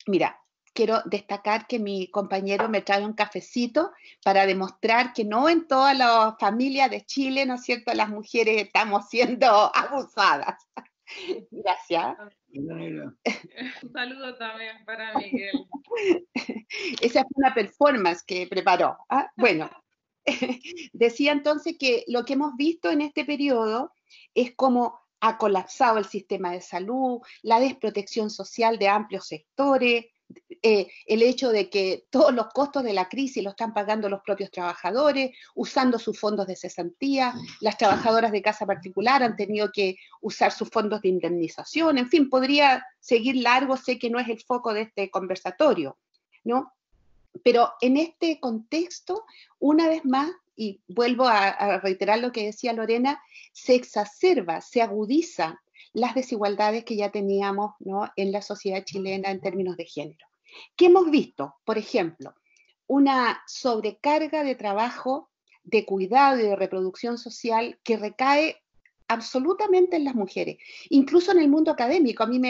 Mira, quiero destacar que mi compañero me trae un cafecito para demostrar que no en todas las familias de Chile, ¿no es cierto?, las mujeres estamos siendo abusadas. Gracias. Un saludo también para Miguel. Esa fue una performance que preparó. ¿Ah? Bueno, decía entonces que lo que hemos visto en este periodo es cómo ha colapsado el sistema de salud, la desprotección social de amplios sectores, el hecho de que todos los costos de la crisis lo están pagando los propios trabajadores, usando sus fondos de cesantía, las trabajadoras de casa particular han tenido que usar sus fondos de indemnización, en fin, podría seguir largo, sé que no es el foco de este conversatorio, ¿no? Pero en este contexto, una vez más, y vuelvo a reiterar lo que decía Lorena, se exacerba, se agudiza las desigualdades que ya teníamos, ¿no?, en la sociedad chilena en términos de género. ¿Qué hemos visto? Por ejemplo, una sobrecarga de trabajo, de cuidado y de reproducción social que recae absolutamente en las mujeres, incluso en el mundo académico. A mí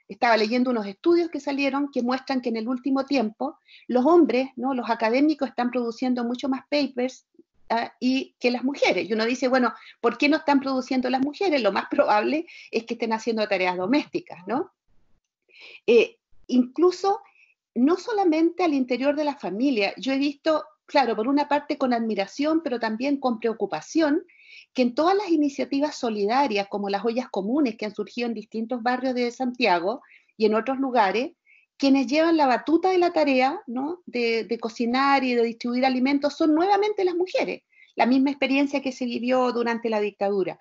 estaba leyendo unos estudios que salieron que muestran que en el último tiempo los hombres, ¿no?, los académicos están produciendo mucho más papers y que las mujeres. Y uno dice, bueno, ¿por qué no están produciendo las mujeres? Lo más probable es que estén haciendo tareas domésticas, ¿no? Incluso, no solamente al interior de la familia, yo he visto, claro, por una parte con admiración, pero también con preocupación, que en todas las iniciativas solidarias, como las ollas comunes que han surgido en distintos barrios de Santiago y en otros lugares, quienes llevan la batuta de la tarea, ¿no?, de cocinar y de distribuir alimentos son nuevamente las mujeres, la misma experiencia que se vivió durante la dictadura.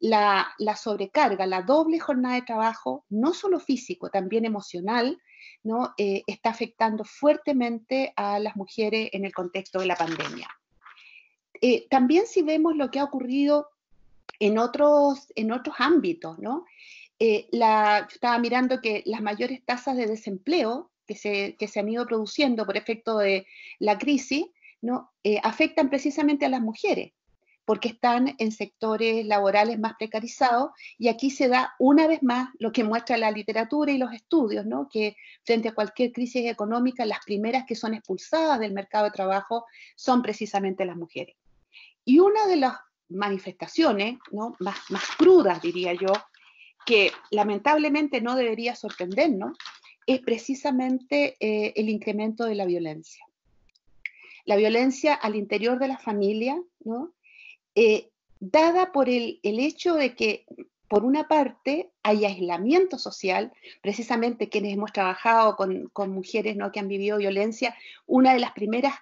La sobrecarga, la doble jornada de trabajo, no solo físico, también emocional, ¿no?, está afectando fuertemente a las mujeres en el contexto de la pandemia. También si vemos lo que ha ocurrido en otros ámbitos, ¿no? Yo estaba mirando que las mayores tasas de desempleo que se han ido produciendo por efecto de la crisis, ¿no?, afectan precisamente a las mujeres, porque están en sectores laborales más precarizados, y aquí se da una vez más lo que muestra la literatura y los estudios, ¿no?, que frente a cualquier crisis económica, las primeras que son expulsadas del mercado de trabajo son precisamente las mujeres. Y una de las manifestaciones, ¿no?, más crudas, diría yo, que lamentablemente no debería sorprendernos, es precisamente el incremento de la violencia. La violencia al interior de la familia, ¿no?, dada por el hecho de que, por una parte, hay aislamiento social, precisamente quienes hemos trabajado con mujeres, ¿no?, que han vivido violencia, una de las primeras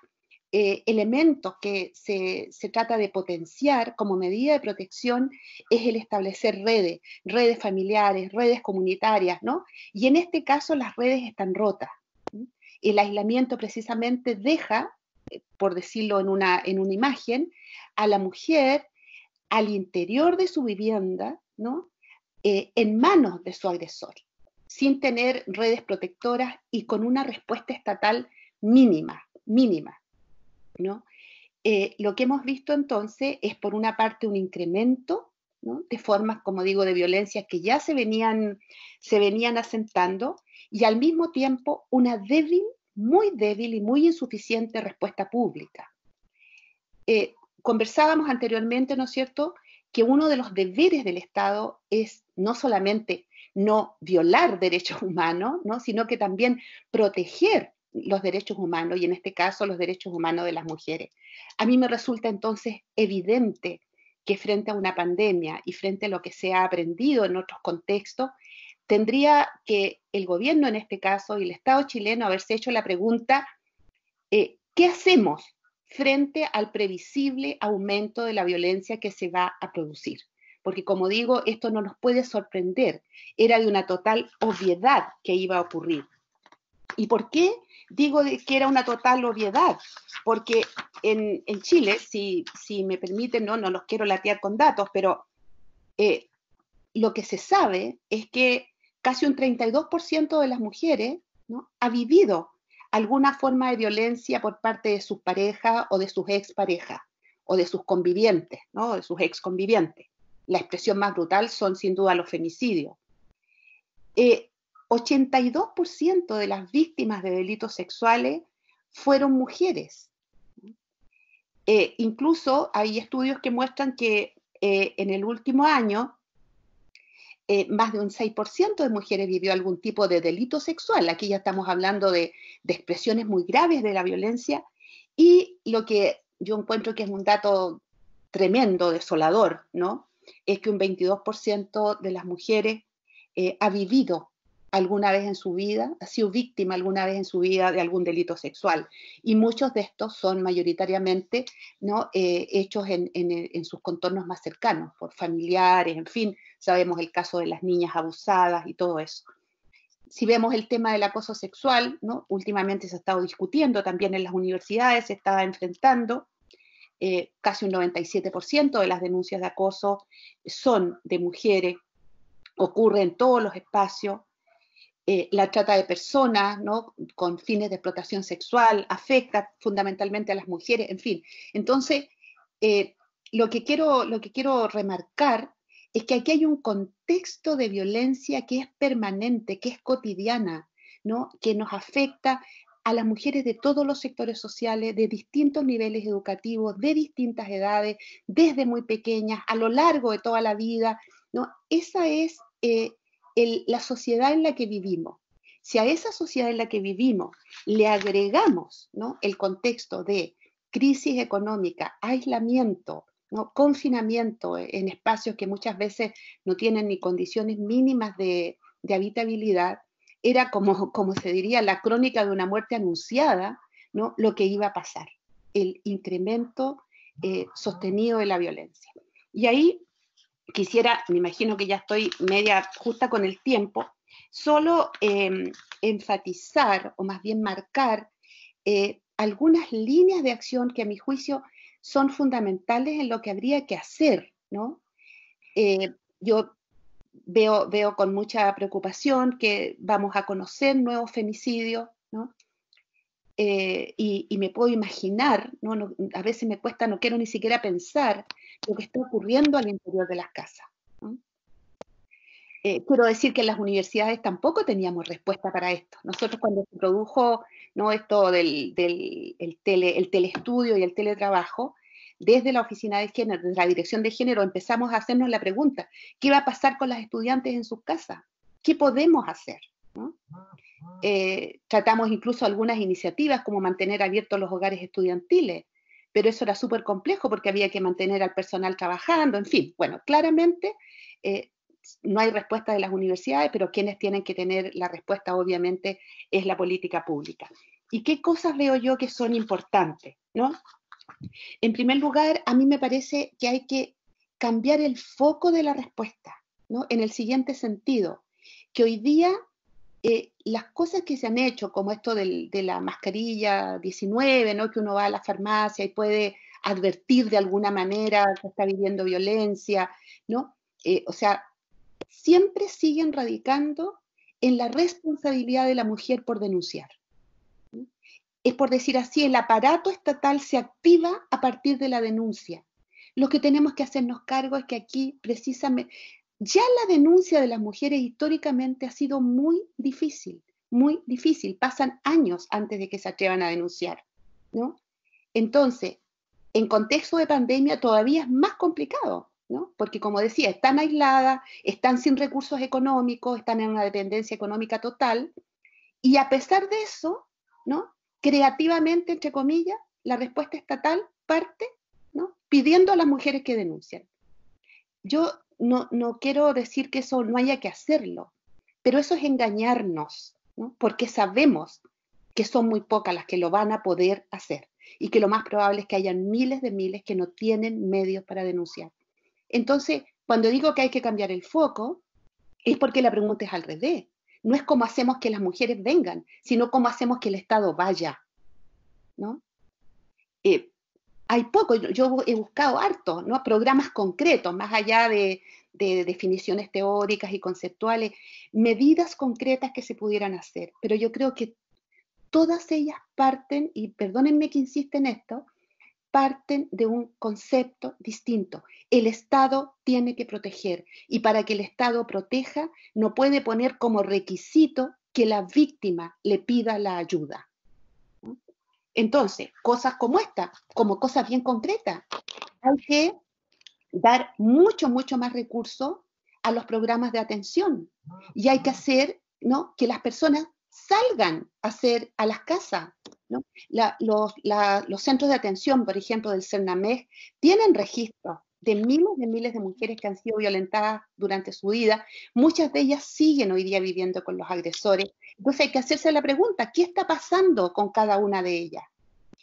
elementos que se trata de potenciar como medida de protección es el establecer redes familiares, redes comunitarias, ¿no? Y en este caso las redes están rotas. El aislamiento precisamente deja, por decirlo en una imagen, a la mujer al interior de su vivienda, ¿no?, en manos de su agresor, sin tener redes protectoras y con una respuesta estatal mínima, ¿no? Lo que hemos visto entonces es, por una parte, un incremento, ¿no?, de formas, como digo, de violencia que ya se venían asentando, y al mismo tiempo una muy débil y muy insuficiente respuesta pública. Conversábamos anteriormente, ¿no es cierto?, que uno de los deberes del Estado es no solamente no violar derechos humanos, ¿no? Sino que también proteger los derechos humanos, y en este caso los derechos humanos de las mujeres. A mí me resulta entonces evidente que frente a una pandemia y frente a lo que se ha aprendido en otros contextos, tendría que el gobierno en este caso y el Estado chileno haberse hecho la pregunta, ¿qué hacemos frente al previsible aumento de la violencia que se va a producir? Porque como digo, esto no nos puede sorprender, era de una total obviedad que iba a ocurrir. ¿Y por qué digo que era una total obviedad? Porque en Chile, si me permiten, no los quiero latear con datos, pero lo que se sabe es que casi un 32% de las mujeres, ¿no?, ha vivido alguna forma de violencia por parte de sus parejas o de sus exparejas o de sus convivientes, ¿no?, de sus exconvivientes. La expresión más brutal son sin duda los femicidios. 82% de las víctimas de delitos sexuales fueron mujeres. Incluso hay estudios que muestran que en el último año más de un 6% de mujeres vivió algún tipo de delito sexual. Aquí ya estamos hablando de expresiones muy graves de la violencia, y lo que yo encuentro que es un dato tremendo, desolador, ¿no?, es que un 22% de las mujeres ha vivido alguna vez en su vida, ha sido víctima alguna vez en su vida de algún delito sexual, y muchos de estos son mayoritariamente, ¿no?, hechos en sus contornos más cercanos, por familiares, en fin, sabemos el caso de las niñas abusadas y todo eso. Si vemos el tema del acoso sexual, ¿no?, últimamente se ha estado discutiendo también en las universidades, se está enfrentando. Casi un 97% de las denuncias de acoso son de mujeres, ocurre en todos los espacios. La trata de personas, ¿no?, con fines de explotación sexual afecta fundamentalmente a las mujeres, en fin. Entonces, lo que quiero remarcar es que aquí hay un contexto de violencia que es permanente, que es cotidiana, ¿no?, que nos afecta a las mujeres de todos los sectores sociales, de distintos niveles educativos, de distintas edades, desde muy pequeñas, a lo largo de toda la vida, ¿no? Esa es la sociedad en la que vivimos. Si a esa sociedad en la que vivimos le agregamos, ¿no?, el contexto de crisis económica, aislamiento, ¿no?, confinamiento en espacios que muchas veces no tienen ni condiciones mínimas de habitabilidad, era como se diría, la crónica de una muerte anunciada, ¿no?, lo que iba a pasar, el incremento sostenido de la violencia. Y ahí quisiera, me imagino que ya estoy media justa con el tiempo, solo enfatizar, o más bien marcar, algunas líneas de acción que a mi juicio son fundamentales en lo que habría que hacer, ¿no? Yo veo con mucha preocupación que vamos a conocer nuevos femicidios, ¿no? Y me puedo imaginar, ¿no? A veces me cuesta, no quiero ni siquiera pensar lo que está ocurriendo al interior de las casas, ¿no? Quiero decir que en las universidades tampoco teníamos respuesta para esto. Nosotros cuando se produjo, ¿no?, esto del teleestudio y el teletrabajo, desde la oficina de género, desde la dirección de género, empezamos a hacernos la pregunta, ¿qué va a pasar con las estudiantes en sus casas? ¿Qué podemos hacer? ¿No? Tratamos incluso algunas iniciativas como mantener abiertos los hogares estudiantiles, pero eso era súper complejo porque había que mantener al personal trabajando, en fin. Bueno, claramente no hay respuesta de las universidades, pero quienes tienen que tener la respuesta obviamente es la política pública. ¿Y qué cosas veo yo que son importantes, ¿no? En primer lugar, a mí me parece que hay que cambiar el foco de la respuesta, ¿no?, en el siguiente sentido, que hoy día las cosas que se han hecho, como esto de la mascarilla 19, ¿no?, que uno va a la farmacia y puede advertir de alguna manera que está viviendo violencia, ¿no? O sea, siempre siguen radicando en la responsabilidad de la mujer por denunciar. Es por decir así, el aparato estatal se activa a partir de la denuncia. Lo que tenemos que hacernos cargo es que aquí precisamente ya la denuncia de las mujeres históricamente ha sido muy difícil, pasan años antes de que se atrevan a denunciar, ¿no? Entonces, en contexto de pandemia todavía es más complicado, ¿no? Porque como decía, están aisladas, están sin recursos económicos, están en una dependencia económica total, y a pesar de eso, ¿no? Creativamente, entre comillas, la respuesta estatal parte, ¿no? Pidiendo a las mujeres que denuncien. Yo no quiero decir que eso no haya que hacerlo, pero eso es engañarnos, ¿no? Porque sabemos que son muy pocas las que lo van a poder hacer y que lo más probable es que hayan miles de miles que no tienen medios para denunciar. Entonces, cuando digo que hay que cambiar el foco, es porque la pregunta es al revés. No es cómo hacemos que las mujeres vengan, sino cómo hacemos que el Estado vaya, ¿no? Hay poco, yo he buscado harto, ¿no? Programas concretos, más allá de definiciones teóricas y conceptuales, medidas concretas que se pudieran hacer. Pero yo creo que todas ellas parten, y perdónenme que insiste en esto, parten de un concepto distinto. El Estado tiene que proteger, y para que el Estado proteja, no puede poner como requisito que la víctima le pida la ayuda. Entonces, cosas como esta, como cosas bien concretas, hay que dar mucho más recursos a los programas de atención, y hay que hacer, ¿no?, que las personas salgan a las casas, ¿no? Los centros de atención, por ejemplo, del CERNAMES, tienen registros de miles de mujeres que han sido violentadas durante su vida. Muchas de ellas siguen hoy día viviendo con los agresores. Entonces hay que hacerse la pregunta, ¿qué está pasando con cada una de ellas?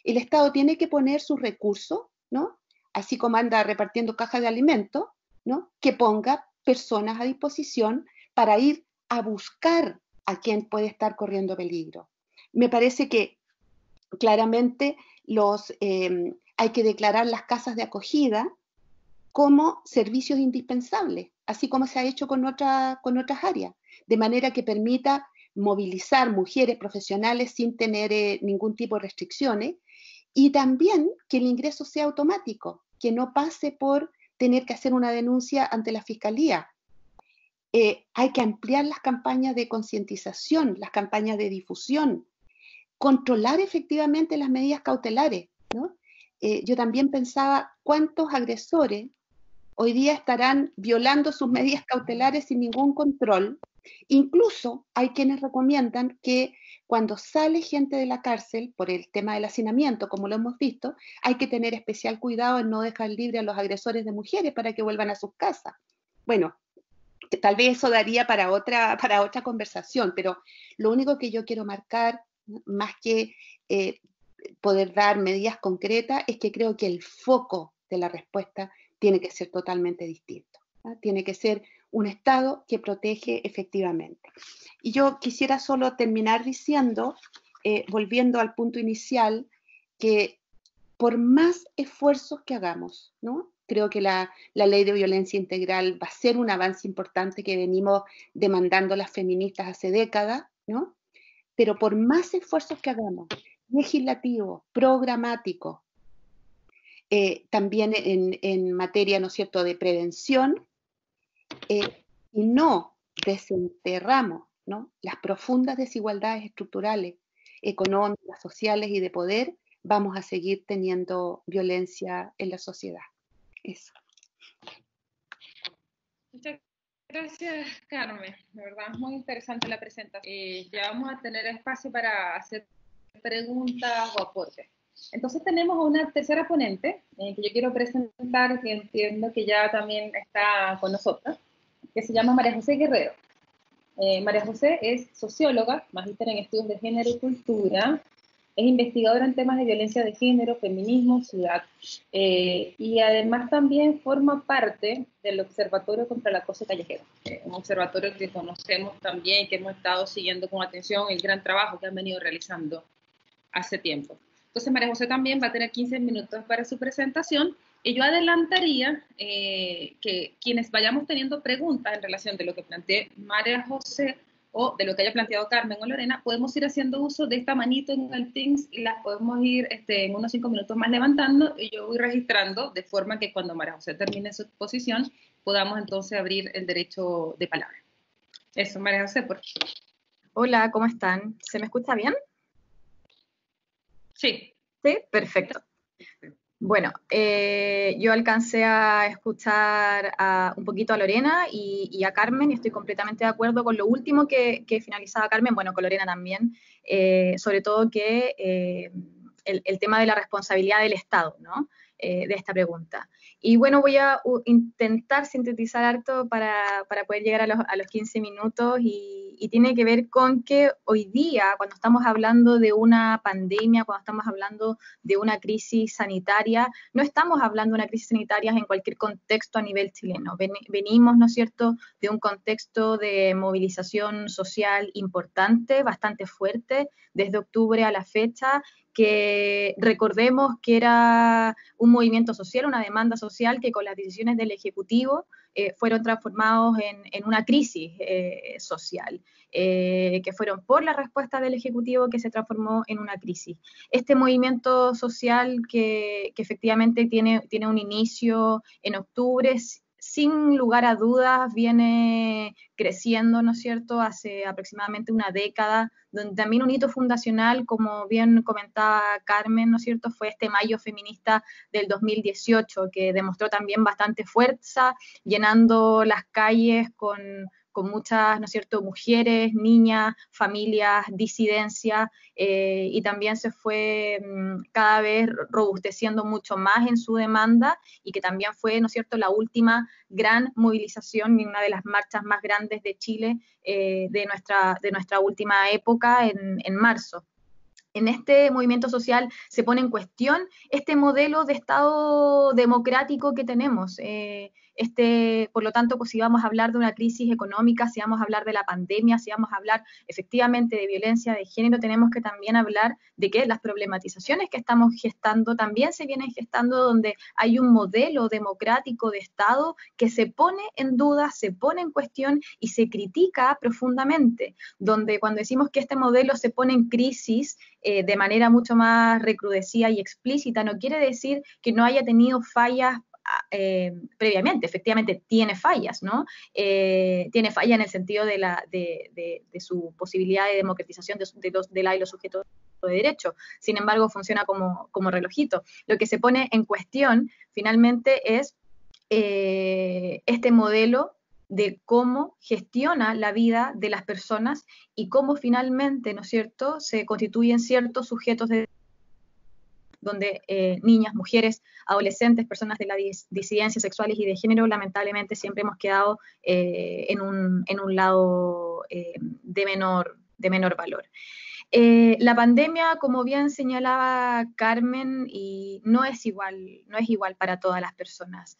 El Estado tiene que poner sus recursos, ¿no? Así como anda repartiendo cajas de alimentos, ¿no? Que ponga personas a disposición para ir a buscar a quien puede estar corriendo peligro. Me parece que claramente hay que declarar las casas de acogida como servicios indispensables, así como se ha hecho con otras áreas, de manera que permita movilizar mujeres profesionales sin tener ningún tipo de restricciones, y también que el ingreso sea automático, que no pase por tener que hacer una denuncia ante la fiscalía. Hay que ampliar las campañas de concientización, las campañas de difusión, controlar efectivamente las medidas cautelares, ¿no? Yo también pensaba cuántos agresores hoy día estarán violando sus medidas cautelares sin ningún control. Incluso hay quienes recomiendan que cuando sale gente de la cárcel por el tema del hacinamiento, como lo hemos visto, hay que tener especial cuidado en no dejar libre a los agresores de mujeres para que vuelvan a sus casas. Bueno, que tal vez eso daría para otra conversación, pero lo único que yo quiero marcar, más que poder dar medidas concretas, es que creo que el foco de la respuesta tiene que ser totalmente distinto, ¿no? Tiene que ser un Estado que protege efectivamente. Y yo quisiera solo terminar diciendo, volviendo al punto inicial, que por más esfuerzos que hagamos, ¿no? Creo que la ley de violencia integral va a ser un avance importante que venimos demandando las feministas hace décadas, ¿no? Pero por más esfuerzos que hagamos, legislativos, programáticos, también en materia, ¿no es cierto?, de prevención, y no desenterramos, ¿no?, las profundas desigualdades estructurales, económicas, sociales y de poder, vamos a seguir teniendo violencia en la sociedad. Eso. Muchas gracias, Carmen. De verdad es muy interesante la presentación. Ya vamos a tener espacio para hacer preguntas o aportes. Entonces tenemos una tercera ponente que yo quiero presentar, que entiendo que ya también está con nosotros, que se llama María José Guerrero. María José es socióloga, magíster en estudios de género y cultura, es investigadora en temas de violencia de género, feminismo, ciudad, y además también forma parte del Observatorio contra el Acoso Callejero, un observatorio que conocemos también, que hemos estado siguiendo con atención el gran trabajo que han venido realizando hace tiempo. Entonces María José también va a tener 15 minutos para su presentación, y yo adelantaría que quienes vayamos teniendo preguntas en relación de lo que plantee María José o de lo que haya planteado Carmen o Lorena, podemos ir haciendo uso de esta manito en el Teams y las podemos ir en unos 5 minutos más levantando, y yo voy registrando de forma que cuando María José termine su exposición podamos entonces abrir el derecho de palabra. Eso, María José, por favor. Hola, ¿cómo están? ¿Se me escucha bien? Sí. Sí, perfecto. Bueno, yo alcancé a escuchar un poquito a Lorena y a Carmen, y estoy completamente de acuerdo con lo último que finalizaba Carmen, bueno, con Lorena también, sobre todo que el tema de la responsabilidad del Estado, ¿no? De esta pregunta. Y bueno, voy a intentar sintetizar harto para poder llegar a los 15 minutos y tiene que ver con que hoy día, cuando estamos hablando de una pandemia, cuando estamos hablando de una crisis sanitaria, no estamos hablando de una crisis sanitaria en cualquier contexto a nivel chileno. Venimos, ¿no es cierto?, de un contexto de movilización social importante, bastante fuerte, desde octubre a la fecha, que recordemos que era un movimiento social, una demanda social que con las decisiones del Ejecutivo fueron transformados en una crisis social, que fueron por la respuesta del Ejecutivo que se transformó en una crisis. Este movimiento social que efectivamente tiene un inicio en octubre, sin lugar a dudas viene creciendo, ¿no es cierto?, hace aproximadamente una década, donde también un hito fundacional, como bien comentaba Carmen, ¿no es cierto?, fue este Mayo Feminista del 2018, que demostró también bastante fuerza, llenando las calles con muchas, ¿no es cierto?, mujeres, niñas, familias, disidencias, y también se fue cada vez robusteciendo mucho más en su demanda, y que también fue, ¿no es cierto?, la última gran movilización y una de las marchas más grandes de Chile de nuestra última época en marzo. En este movimiento social se pone en cuestión este modelo de Estado democrático que tenemos. Por lo tanto, pues, si vamos a hablar de una crisis económica, si vamos a hablar de la pandemia, si vamos a hablar efectivamente de violencia de género, tenemos que también hablar de que las problematizaciones que estamos gestando también se vienen gestando donde hay un modelo democrático de Estado que se pone en duda, se pone en cuestión y se critica profundamente, donde cuando decimos que este modelo se pone en crisis de manera mucho más recrudecida y explícita, no quiere decir que no haya tenido fallas previamente. Efectivamente tiene fallas, ¿no? Tiene falla en el sentido de su posibilidad de democratización de la y los sujetos de derecho. Sin embargo, funciona como relojito. Lo que se pone en cuestión finalmente es este modelo de cómo gestiona la vida de las personas y cómo finalmente, ¿no es cierto?, se constituyen ciertos sujetos de donde niñas, mujeres, adolescentes, personas de las disidencias sexuales y de género, lamentablemente siempre hemos quedado en un lado de menor valor. La pandemia, como bien señalaba Carmen, y no es igual para todas las personas.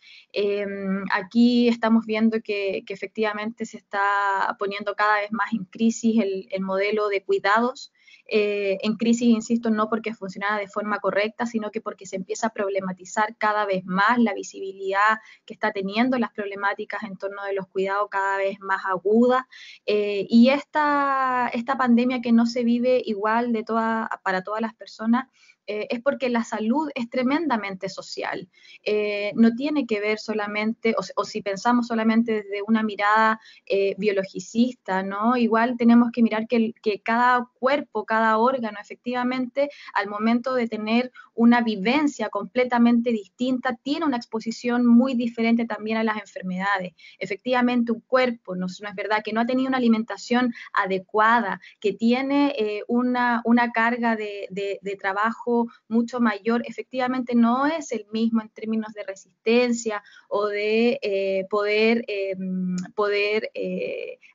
Aquí estamos viendo que efectivamente se está poniendo cada vez más en crisis el modelo de cuidados, en crisis, insisto, no porque funcionara de forma correcta, sino que porque se empieza a problematizar cada vez más la visibilidad que está teniendo las problemáticas en torno de los cuidados cada vez más agudas, y esta pandemia que no se vive igual para todas las personas, es porque la salud es tremendamente social. No tiene que ver solamente, o si pensamos solamente desde una mirada biologicista, ¿no? Igual tenemos que mirar que cada cuerpo, cada órgano, efectivamente, al momento de tener una vivencia completamente distinta, tiene una exposición muy diferente también a las enfermedades. Efectivamente, un cuerpo, no es verdad, que no ha tenido una alimentación adecuada, que tiene una carga de trabajo mucho mayor, efectivamente no es el mismo en términos de resistencia o de poder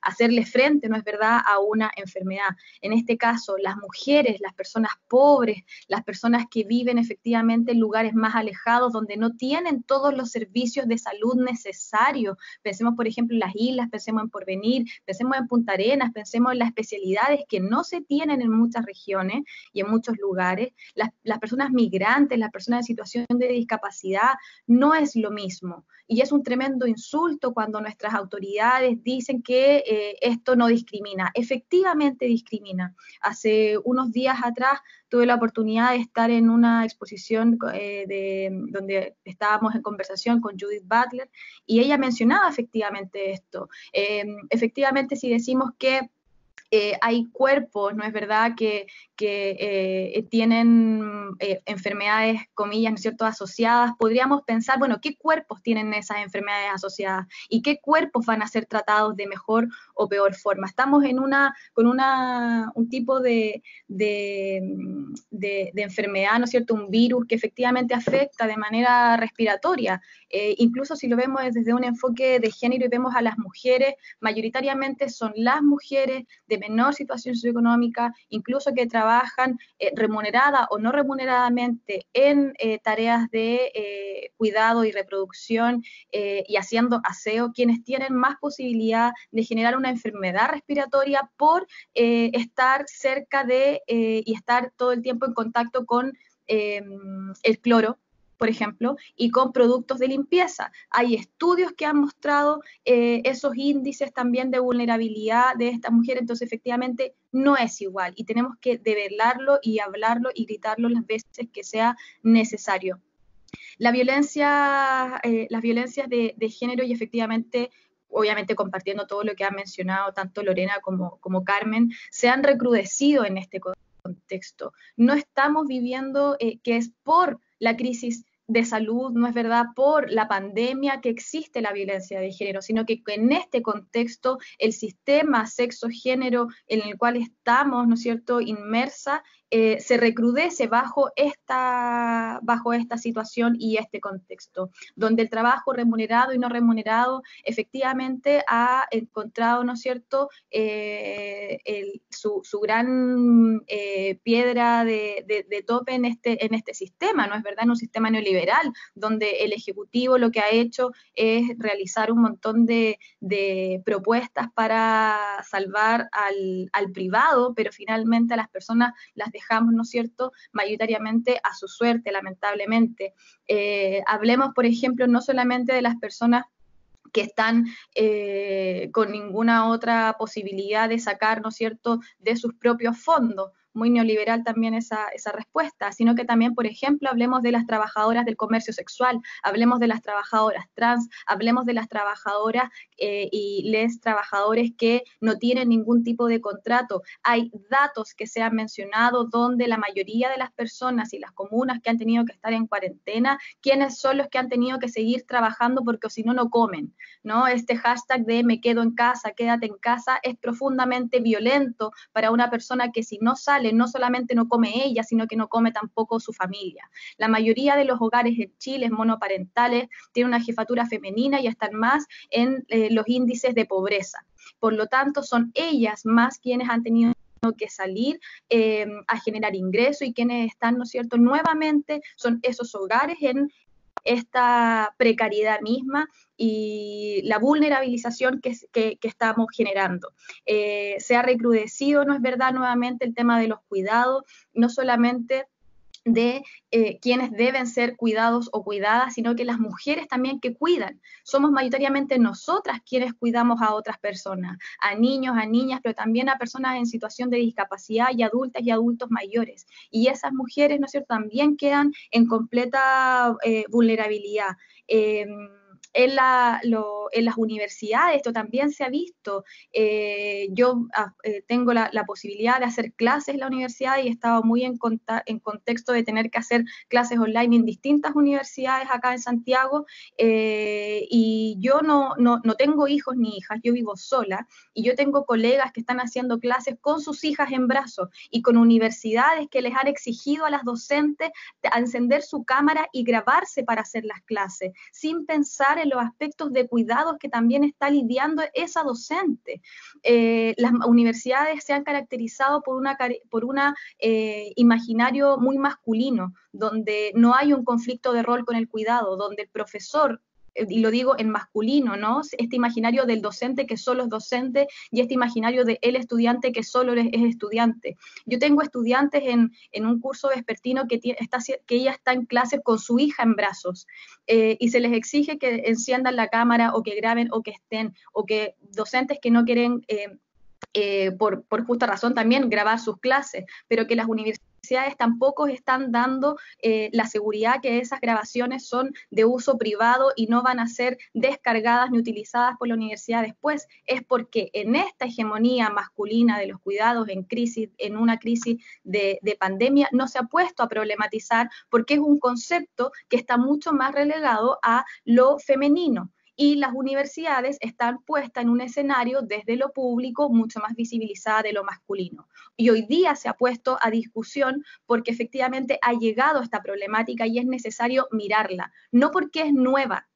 hacerle frente, no es verdad, a una enfermedad. En este caso, las mujeres, las personas pobres, las personas que viven efectivamente en lugares más alejados, donde no tienen todos los servicios de salud necesarios. Pensemos, por ejemplo, en las islas, pensemos en Porvenir, pensemos en Punta Arenas, pensemos en las especialidades que no se tienen en muchas regiones y en muchos lugares. Las personas migrantes, las personas en situación de discapacidad, no es lo mismo. Y es un tremendo insulto cuando nuestras autoridades dicen que esto no discrimina. Efectivamente discrimina. Hace unos días atrás tuve la oportunidad de estar en una exposición donde estábamos en conversación con Judith Butler y ella mencionaba efectivamente esto. Efectivamente, si decimos que hay cuerpos, ¿no es verdad?, que tienen enfermedades, comillas, ¿no es cierto?, asociadas. Podríamos pensar, bueno, ¿qué cuerpos tienen esas enfermedades asociadas? ¿Y qué cuerpos van a ser tratados de mejor o peor forma? Estamos con un tipo de enfermedad, ¿no es cierto?, un virus que efectivamente afecta de manera respiratoria. Incluso si lo vemos desde un enfoque de género y vemos a las mujeres, mayoritariamente son las mujeres de menor situación socioeconómica, incluso que trabajan remunerada o no remuneradamente en tareas de cuidado y reproducción y haciendo aseo, quienes tienen más posibilidad de generar una enfermedad respiratoria por estar cerca de y estar todo el tiempo en contacto con el cloro, por ejemplo, y con productos de limpieza. Hay estudios que han mostrado esos índices también de vulnerabilidad de esta mujer, entonces efectivamente no es igual y tenemos que develarlo y hablarlo y gritarlo las veces que sea necesario. Las violencias de género y efectivamente, obviamente compartiendo todo lo que han mencionado tanto Lorena como Carmen, se han recrudecido en este contexto. No estamos viviendo que es por la crisis de salud, no es verdad, por la pandemia que existe la violencia de género, sino que en este contexto el sistema sexo-género en el cual estamos, ¿no es cierto?, inmersa, se recrudece bajo esta situación y este contexto, donde el trabajo remunerado y no remunerado efectivamente ha encontrado, ¿no es cierto?, su gran piedra de tope en este sistema, ¿no es verdad?, en un sistema neoliberal, donde el Ejecutivo lo que ha hecho es realizar un montón de propuestas para salvar al privado, pero finalmente a las personas las dejamos, ¿no es cierto?, mayoritariamente a su suerte, lamentablemente. Hablemos, por ejemplo, no solamente de las personas que están con ninguna otra posibilidad de sacar, ¿no es cierto?, de sus propios fondos. Muy neoliberal también esa respuesta, sino que también, por ejemplo, hablemos de las trabajadoras del comercio sexual, hablemos de las trabajadoras trans, hablemos de las trabajadoras y les trabajadores que no tienen ningún tipo de contrato. Hay datos que se han mencionado donde la mayoría de las personas y las comunas que han tenido que estar en cuarentena, ¿quiénes son los que han tenido que seguir trabajando porque si no, no comen? ¿No? Este hashtag de me quedo en casa, quédate en casa, es profundamente violento para una persona que si no sale, no solamente no come ella, sino que no come tampoco su familia. La mayoría de los hogares en Chile monoparentales tienen una jefatura femenina y están más en los índices de pobreza. Por lo tanto, son ellas más quienes han tenido que salir a generar ingresos y quienes están, ¿no es cierto?, nuevamente son esos hogares en esta precariedad misma y la vulnerabilización que estamos generando. Se ha recrudecido, ¿no es verdad?, nuevamente el tema de los cuidados, no solamente de quienes deben ser cuidados o cuidadas, sino que las mujeres también que cuidan. Somos mayoritariamente nosotras quienes cuidamos a otras personas, a niños, a niñas, pero también a personas en situación de discapacidad y adultas y adultos mayores. Y esas mujeres, ¿no es cierto?, también quedan en completa vulnerabilidad. En las universidades esto también se ha visto. Yo tengo la posibilidad de hacer clases en la universidad y he estado muy en contexto de tener que hacer clases online en distintas universidades acá en Santiago, y yo no tengo hijos ni hijas, yo vivo sola y yo tengo colegas que están haciendo clases con sus hijas en brazos y con universidades que les han exigido a las docentes encender su cámara y grabarse para hacer las clases, sin pensar en los aspectos de cuidados que también está lidiando esa docente. Las universidades se han caracterizado por un imaginario muy masculino, donde no hay un conflicto de rol con el cuidado, donde el profesor, y lo digo en masculino, ¿no?, este imaginario del docente que solo es docente y este imaginario del estudiante que solo es estudiante. Yo tengo estudiantes en un curso vespertino que ella está en clase con su hija en brazos y se les exige que enciendan la cámara o que graben o que estén, o que docentes que no quieren por justa razón también grabar sus clases, pero que las universidades tampoco están dando la seguridad que esas grabaciones son de uso privado y no van a ser descargadas ni utilizadas por la universidad después. Es porque en esta hegemonía masculina de los cuidados en una crisis de pandemia, no se ha puesto a problematizar porque es un concepto que está mucho más relegado a lo femenino. Y las universidades están puestas en un escenario desde lo público mucho más visibilizada de lo masculino. Y hoy día se ha puesto a discusión porque efectivamente ha llegado esta problemática y es necesario mirarla, no porque es nueva,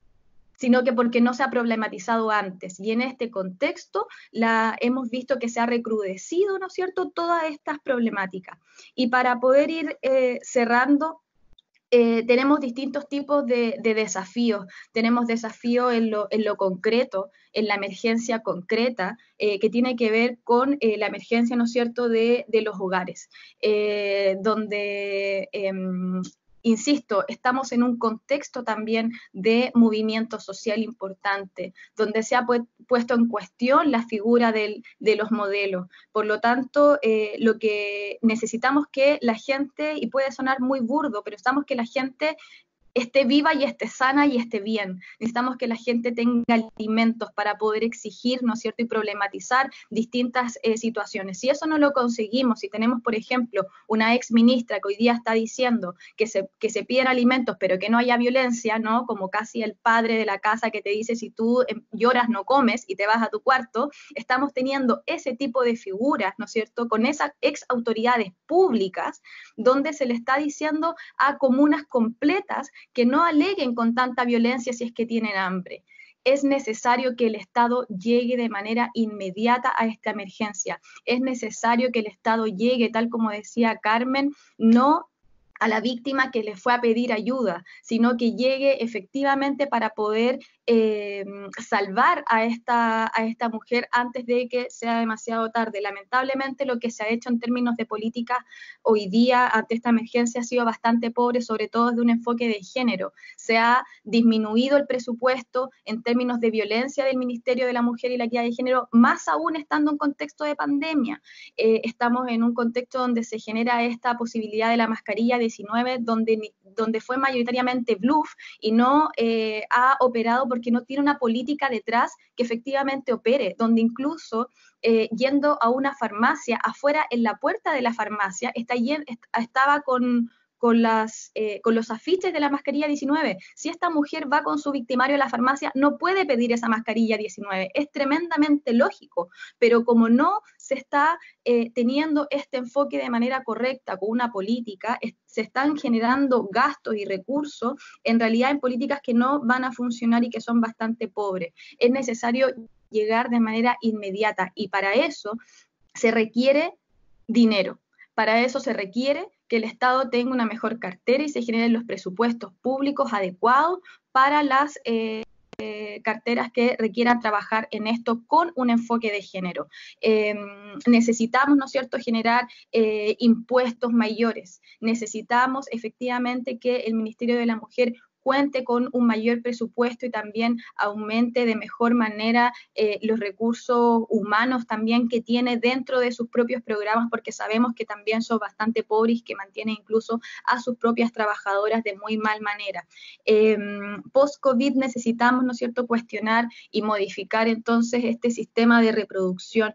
sino que porque no se ha problematizado antes. Y en este contexto hemos visto que se ha recrudecido, ¿no es cierto?, todas estas problemáticas. Y para poder ir cerrando, tenemos distintos tipos de desafíos. Tenemos desafíos en lo concreto, en la emergencia concreta, que tiene que ver con la emergencia, ¿no es cierto?, de los hogares, donde insisto, estamos en un contexto también de movimiento social importante, donde se ha puesto en cuestión la figura de los modelos. Por lo tanto, lo que necesitamos que la gente, y puede sonar muy burdo, pero necesitamos que la gente esté viva y esté sana y esté bien. Necesitamos que la gente tenga alimentos para poder exigir, ¿no es cierto?, y problematizar distintas situaciones. Si eso no lo conseguimos, si tenemos, por ejemplo, una ex ministra que hoy día está diciendo que se piden alimentos pero que no haya violencia, ¿no?, como casi el padre de la casa que te dice si tú lloras no comes y te vas a tu cuarto, estamos teniendo ese tipo de figuras, ¿no es cierto?, con esas ex autoridades públicas donde se le está diciendo a comunas completas que no aleguen con tanta violencia si es que tienen hambre. Es necesario que el Estado llegue de manera inmediata a esta emergencia. Es necesario que el Estado llegue, tal como decía Carmen, no a la víctima que le fue a pedir ayuda, sino que llegue efectivamente para poder salvar a esta mujer antes de que sea demasiado tarde. Lamentablemente lo que se ha hecho en términos de política hoy día ante esta emergencia ha sido bastante pobre, sobre todo desde un enfoque de género. Se ha disminuido el presupuesto en términos de violencia del Ministerio de la Mujer y la Equidad de Género, más aún estando en contexto de pandemia. Estamos en un contexto donde se genera esta posibilidad de la mascarilla 19, donde fue mayoritariamente bluff y no ha operado porque no tiene una política detrás que efectivamente opere, donde incluso yendo a una farmacia, afuera en la puerta de la farmacia, estaba con los afiches de la mascarilla 19. Si esta mujer va con su victimario a la farmacia, no puede pedir esa mascarilla 19. Es tremendamente lógico, pero como no se está teniendo este enfoque de manera correcta con una política, se están generando gastos y recursos, en realidad en políticas que no van a funcionar y que son bastante pobres. Es necesario llegar de manera inmediata y para eso se requiere dinero. Para eso se requiere que el Estado tenga una mejor cartera y se generen los presupuestos públicos adecuados para las carteras que requieran trabajar en esto con un enfoque de género. Necesitamos, ¿no es cierto?, generar impuestos mayores. Necesitamos efectivamente que el Ministerio de la Mujer cuente con un mayor presupuesto y también aumente de mejor manera los recursos humanos también que tiene dentro de sus propios programas, porque sabemos que también son bastante pobres y que mantienen incluso a sus propias trabajadoras de muy mal manera. Post-COVID necesitamos, ¿no es cierto?, cuestionar y modificar entonces este sistema de reproducción,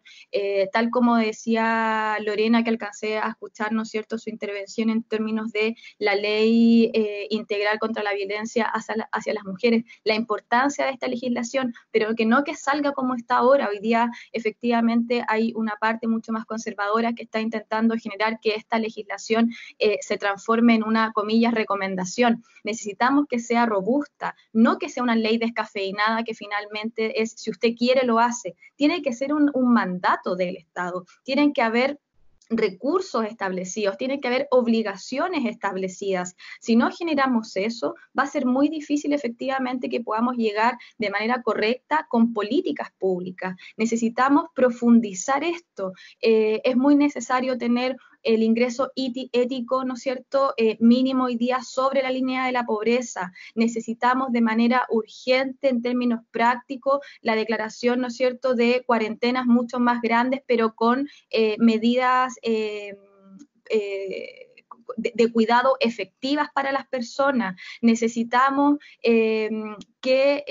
tal como decía Lorena, que alcancé a escuchar, ¿no es cierto?, su intervención en términos de la ley integral contra la violencia hacia las mujeres, la importancia de esta legislación, pero que salga como está ahora. Hoy día efectivamente hay una parte mucho más conservadora que está intentando generar que esta legislación se transforme en una, comillas, recomendación. Necesitamos que sea robusta, no que sea una ley descafeinada que finalmente es, si usted quiere lo hace. Tiene que ser un mandato del Estado, tienen que haber recursos establecidos, tiene que haber obligaciones establecidas. Si no generamos eso, va a ser muy difícil efectivamente que podamos llegar de manera correcta con políticas públicas. Necesitamos profundizar esto. Es muy necesario tener el ingreso ético, ¿no es cierto?, mínimo hoy día sobre la línea de la pobreza. Necesitamos de manera urgente, en términos prácticos, la declaración, ¿no es cierto?, de cuarentenas mucho más grandes, pero con medidas de cuidado efectivas para las personas. Necesitamos que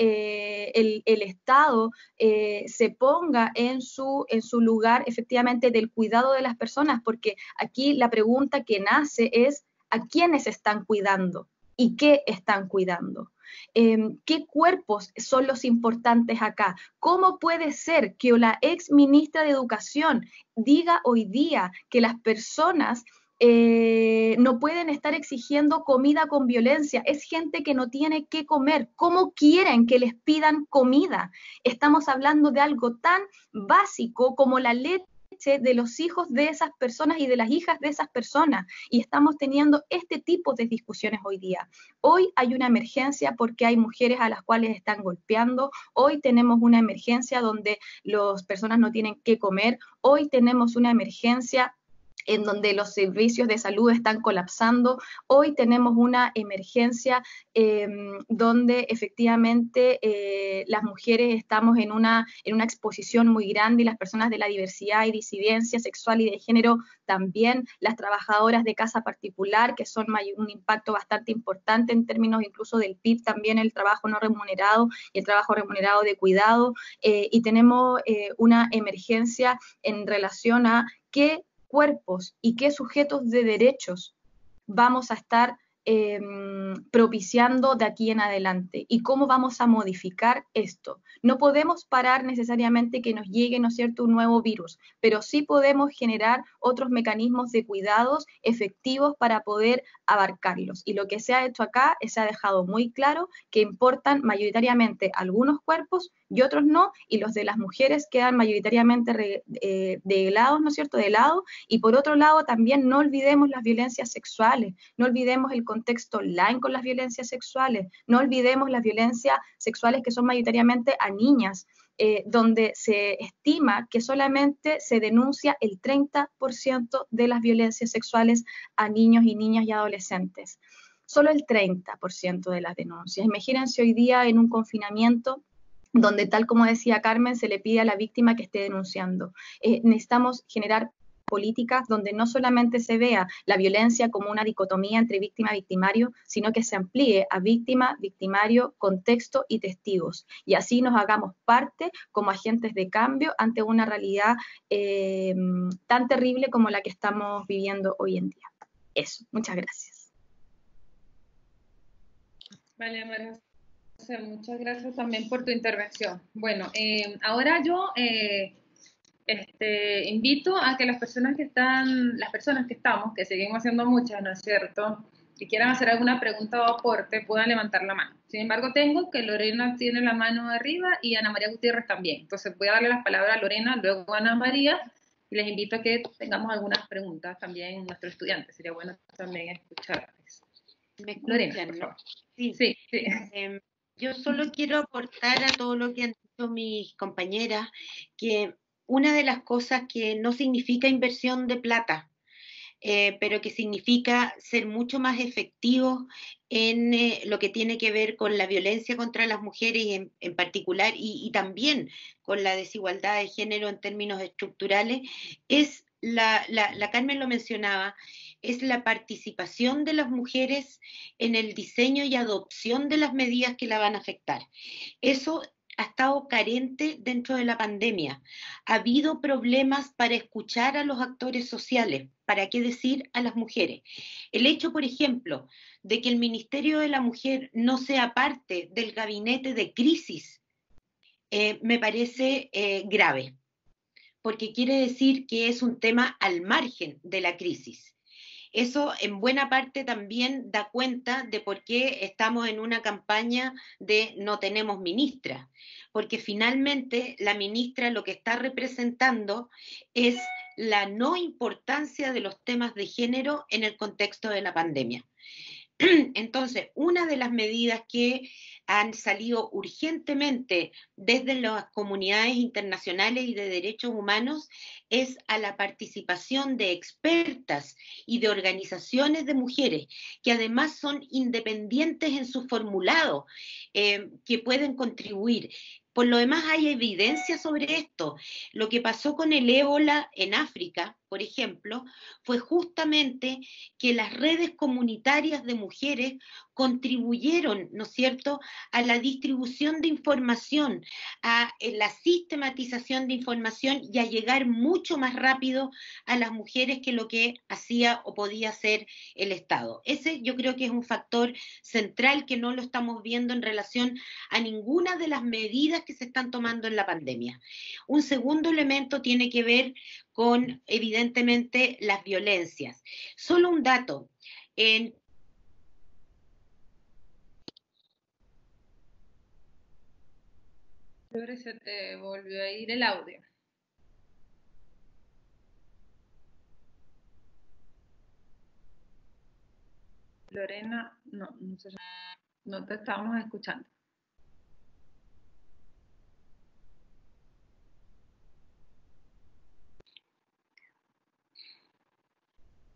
el Estado se ponga en su lugar efectivamente del cuidado de las personas, porque aquí la pregunta que nace es ¿a quiénes están cuidando? ¿Y qué están cuidando? ¿Qué cuerpos son los importantes acá? ¿Cómo puede ser que la ex ministra de Educación diga hoy día que las personas no pueden estar exigiendo comida con violencia? Es gente que no tiene qué comer. ¿Cómo quieren que les pidan comida? Estamos hablando de algo tan básico como la leche de los hijos de esas personas y de las hijas de esas personas, y estamos teniendo este tipo de discusiones hoy día. Hoy hay una emergencia porque hay mujeres a las cuales están golpeando, hoy tenemos una emergencia donde las personas no tienen qué comer, hoy tenemos una emergencia en donde los servicios de salud están colapsando. Hoy tenemos una emergencia donde efectivamente las mujeres estamos en una exposición muy grande y las personas de la diversidad y disidencia sexual y de género también, las trabajadoras de casa particular, que son un impacto bastante importante en términos incluso del PIB, también el trabajo no remunerado y el trabajo remunerado de cuidado, y tenemos una emergencia en relación a qué cuerpos y qué sujetos de derechos vamos a estar propiciando de aquí en adelante y cómo vamos a modificar esto. No podemos parar necesariamente que nos llegue, ¿no es cierto?, un nuevo virus, pero sí podemos generar otros mecanismos de cuidados efectivos para poder abarcarlos. Y lo que se ha hecho acá se ha dejado muy claro que importan mayoritariamente algunos cuerpos y otros no, y los de las mujeres quedan mayoritariamente de lado, ¿no es cierto?, de lado. Y por otro lado también no olvidemos las violencias sexuales, no olvidemos el contexto online con las violencias sexuales, no olvidemos las violencias sexuales que son mayoritariamente a niñas, donde se estima que solamente se denuncia el 30% de las violencias sexuales a niños y niñas y adolescentes. Solo el 30% de las denuncias. Imagínense hoy día en un confinamiento donde, tal como decía Carmen, se le pide a la víctima que esté denunciando. Necesitamos generar políticas donde no solamente se vea la violencia como una dicotomía entre víctima-victimario, sino que se amplíe a víctima, victimario, contexto y testigos. Y así nos hagamos parte como agentes de cambio ante una realidad tan terrible como la que estamos viviendo hoy en día. Eso, muchas gracias. Vale, María José, muchas gracias también por tu intervención. Bueno, ahora yo invito a que las personas que estamos, que seguimos siendo muchas, ¿no es cierto?, que quieran hacer alguna pregunta o aporte, puedan levantar la mano. Sin embargo, tengo que Lorena tiene la mano arriba y Ana María Gutiérrez también. Entonces voy a darle las palabras a Lorena, luego a Ana María, y les invito a que tengamos algunas preguntas también nuestros estudiantes. Sería bueno también escucharles. ¿Me escuchan, Lorena, por favor. Sí. Sí. Yo solo quiero aportar a todo lo que han dicho mis compañeras, que una de las cosas que no significa inversión de plata, pero que significa ser mucho más efectivos en lo que tiene que ver con la violencia contra las mujeres en particular y también con la desigualdad de género en términos estructurales, es la Carmen lo mencionaba, es la participación de las mujeres en el diseño y adopción de las medidas que la van a afectar. Eso ha estado carente dentro de la pandemia. Ha habido problemas para escuchar a los actores sociales, ¿para qué decir a las mujeres? El hecho, por ejemplo, de que el Ministerio de la Mujer no sea parte del gabinete de crisis, me parece grave, porque quiere decir que es un tema al margen de la crisis. Eso en buena parte también da cuenta de por qué estamos en una campaña de no tenemos ministra, porque finalmente la ministra lo que está representando es la no importancia de los temas de género en el contexto de la pandemia. Entonces, una de las medidas que han salido urgentemente desde las comunidades internacionales y de derechos humanos es a la participación de expertas y de organizaciones de mujeres que además son independientes en su formulado, que pueden contribuir. Por lo demás hay evidencia sobre esto. Lo que pasó con el ébola en África por ejemplo, fue justamente que las redes comunitarias de mujeres contribuyeron, ¿no es cierto?, a la distribución de información, a la sistematización de información y a llegar mucho más rápido a las mujeres que lo que hacía o podía hacer el Estado. Ese yo creo que es un factor central que no lo estamos viendo en relación a ninguna de las medidas que se están tomando en la pandemia. Un segundo elemento tiene que ver con, evidentemente, las violencias. Solo un dato. Lore, se te volvió a ir el audio. Lorena, no te estamos escuchando.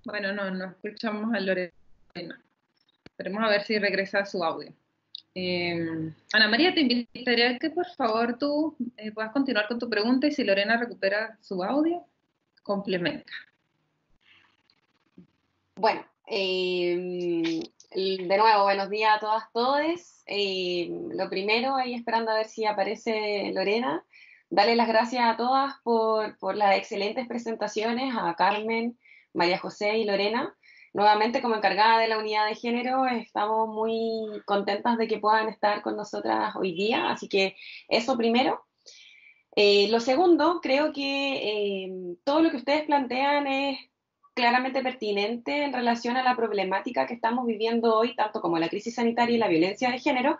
Bueno, no escuchamos a Lorena. Esperemos a ver si regresa su audio. Ana María, te invitaría a que por favor tú puedas continuar con tu pregunta y si Lorena recupera su audio, complementa. Bueno, de nuevo, buenos días a todas, todes. Lo primero, ahí esperando a ver si aparece Lorena, darle las gracias a todas por las excelentes presentaciones, a Carmen, María José y Lorena. Nuevamente, como encargada de la unidad de género, estamos muy contentas de que puedan estar con nosotras hoy día, así que eso primero. Lo segundo, creo que todo lo que ustedes plantean es claramente pertinente en relación a la problemática que estamos viviendo hoy, tanto como la crisis sanitaria y la violencia de género.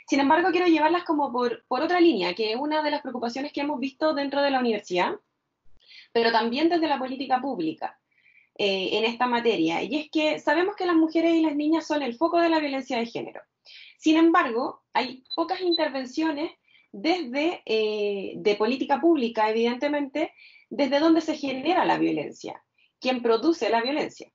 Sin embargo, quiero llevarlas como por otra línea, que es una de las preocupaciones que hemos visto dentro de la universidad, pero también desde la política pública. En esta materia, y es que sabemos que las mujeres y las niñas son el foco de la violencia de género. Sin embargo, hay pocas intervenciones desde de política pública, evidentemente, desde donde se genera la violencia, quien produce la violencia.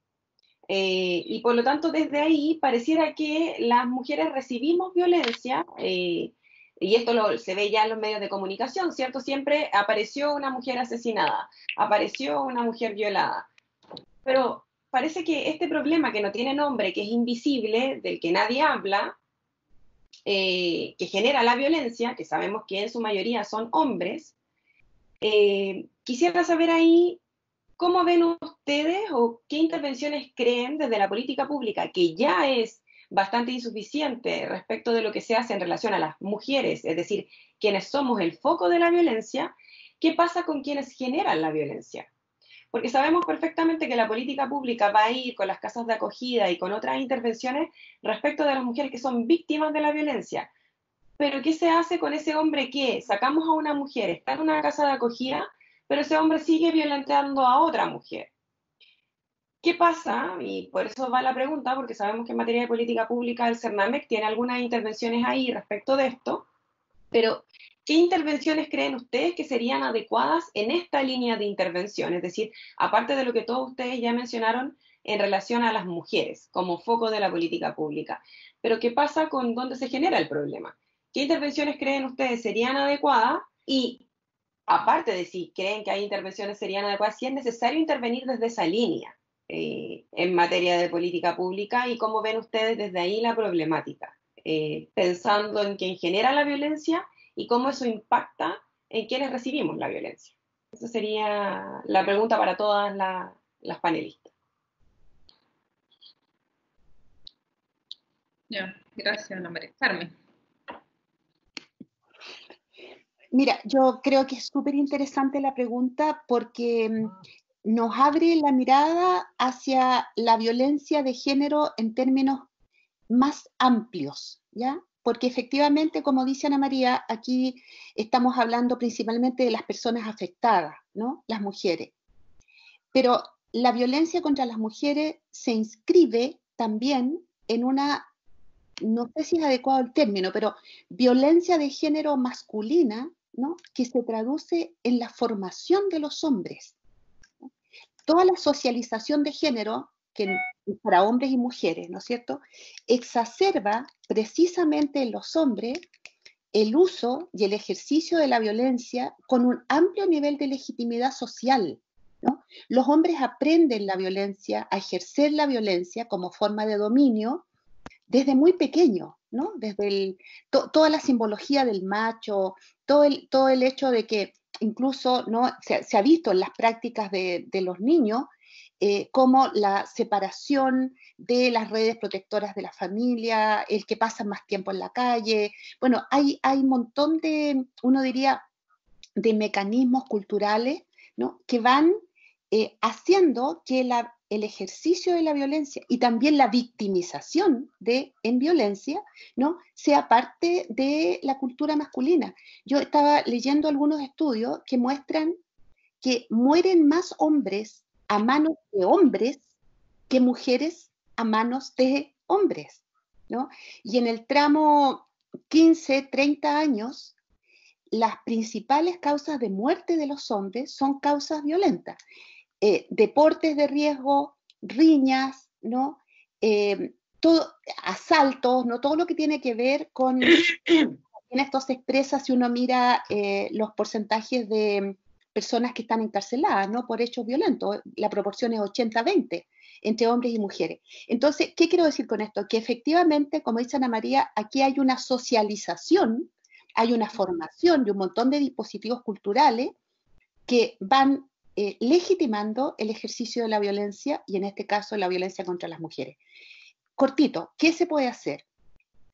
Y por lo tanto, desde ahí pareciera que las mujeres recibimos violencia, y esto se ve ya en los medios de comunicación, ¿cierto? Siempre apareció una mujer asesinada, apareció una mujer violada. Pero parece que este problema que no tiene nombre, que es invisible, del que nadie habla, que genera la violencia, que sabemos que en su mayoría son hombres, quisiera saber ahí cómo ven ustedes o qué intervenciones creen desde la política pública, que ya es bastante insuficiente respecto de lo que se hace en relación a las mujeres, es decir, quienes somos el foco de la violencia, ¿qué pasa con quienes generan la violencia? Porque sabemos perfectamente que la política pública va a ir con las casas de acogida y con otras intervenciones respecto de las mujeres que son víctimas de la violencia. Pero ¿qué se hace con ese hombre que sacamos a una mujer, está en una casa de acogida, pero ese hombre sigue violentando a otra mujer? ¿Qué pasa? Y por eso va la pregunta, porque sabemos que en materia de política pública el CERNAMEC tiene algunas intervenciones ahí respecto de esto, pero ¿qué intervenciones creen ustedes que serían adecuadas en esta línea de intervención? Es decir, aparte de lo que todos ustedes ya mencionaron en relación a las mujeres como foco de la política pública. Pero ¿qué pasa con dónde se genera el problema? ¿Qué intervenciones creen ustedes serían adecuadas? Y aparte de si creen que hay intervenciones serían adecuadas, si es necesario intervenir desde esa línea en materia de política pública y cómo ven ustedes desde ahí la problemática, pensando en quien genera la violencia y cómo eso impacta en quienes recibimos la violencia. Esa sería la pregunta para todas las panelistas. Ya, gracias, Ana María. Carmen. Mira, yo creo que es súper interesante la pregunta porque nos abre la mirada hacia la violencia de género en términos más amplios, ¿ya? Porque efectivamente, como dice Ana María, aquí estamos hablando principalmente de las personas afectadas, ¿no? Las mujeres. Pero la violencia contra las mujeres se inscribe también en una, no sé si es adecuado el término, pero violencia de género masculina, ¿no? Que se traduce en la formación de los hombres. Toda la socialización de género, que para hombres y mujeres, ¿no es cierto?, exacerba precisamente en los hombres el uso y el ejercicio de la violencia con un amplio nivel de legitimidad social, ¿no? Los hombres aprenden la violencia, a ejercer la violencia como forma de dominio desde muy pequeño, ¿no? Desde toda la simbología del macho, todo el hecho de que incluso, ¿no?, se ha visto en las prácticas de los niños como la separación de las redes protectoras de la familia, el que pasan más tiempo en la calle. Bueno, hay un montón de, uno diría, de mecanismos culturales, ¿no?, que van haciendo que el ejercicio de la violencia y también la victimización en violencia, ¿no?, sea parte de la cultura masculina. Yo estaba leyendo algunos estudios que muestran que mueren más hombres a manos de hombres que mujeres a manos de hombres, ¿no? Y en el tramo 15, 30 años, las principales causas de muerte de los hombres son causas violentas. Deportes de riesgo, riñas, ¿no? Asaltos, ¿no? Todo lo que tiene que ver con... En esto se expresa si uno mira los porcentajes de personas que están encarceladas, ¿no?, por hechos violentos. La proporción es 80-20 entre hombres y mujeres. Entonces, ¿qué quiero decir con esto? Que efectivamente, como dice Ana María, aquí hay una socialización, hay una formación de un montón de dispositivos culturales que van legitimando el ejercicio de la violencia, y en este caso la violencia contra las mujeres. Cortito, ¿qué se puede hacer?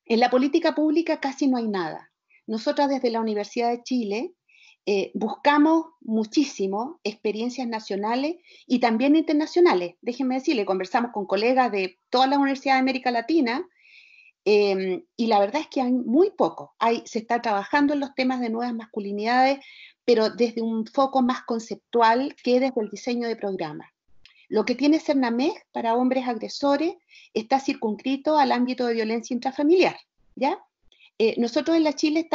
En la política pública casi no hay nada. Nosotras desde la Universidad de Chile buscamos muchísimo experiencias nacionales y también internacionales. Déjenme decirle, conversamos con colegas de todas las universidades de América Latina y la verdad es que hay muy poco. Se está trabajando en los temas de nuevas masculinidades, pero desde un foco más conceptual que desde el diseño de programas. Lo que tiene Cernamej para hombres agresores está circunscrito al ámbito de violencia intrafamiliar, ¿ya? Nosotros en la Chile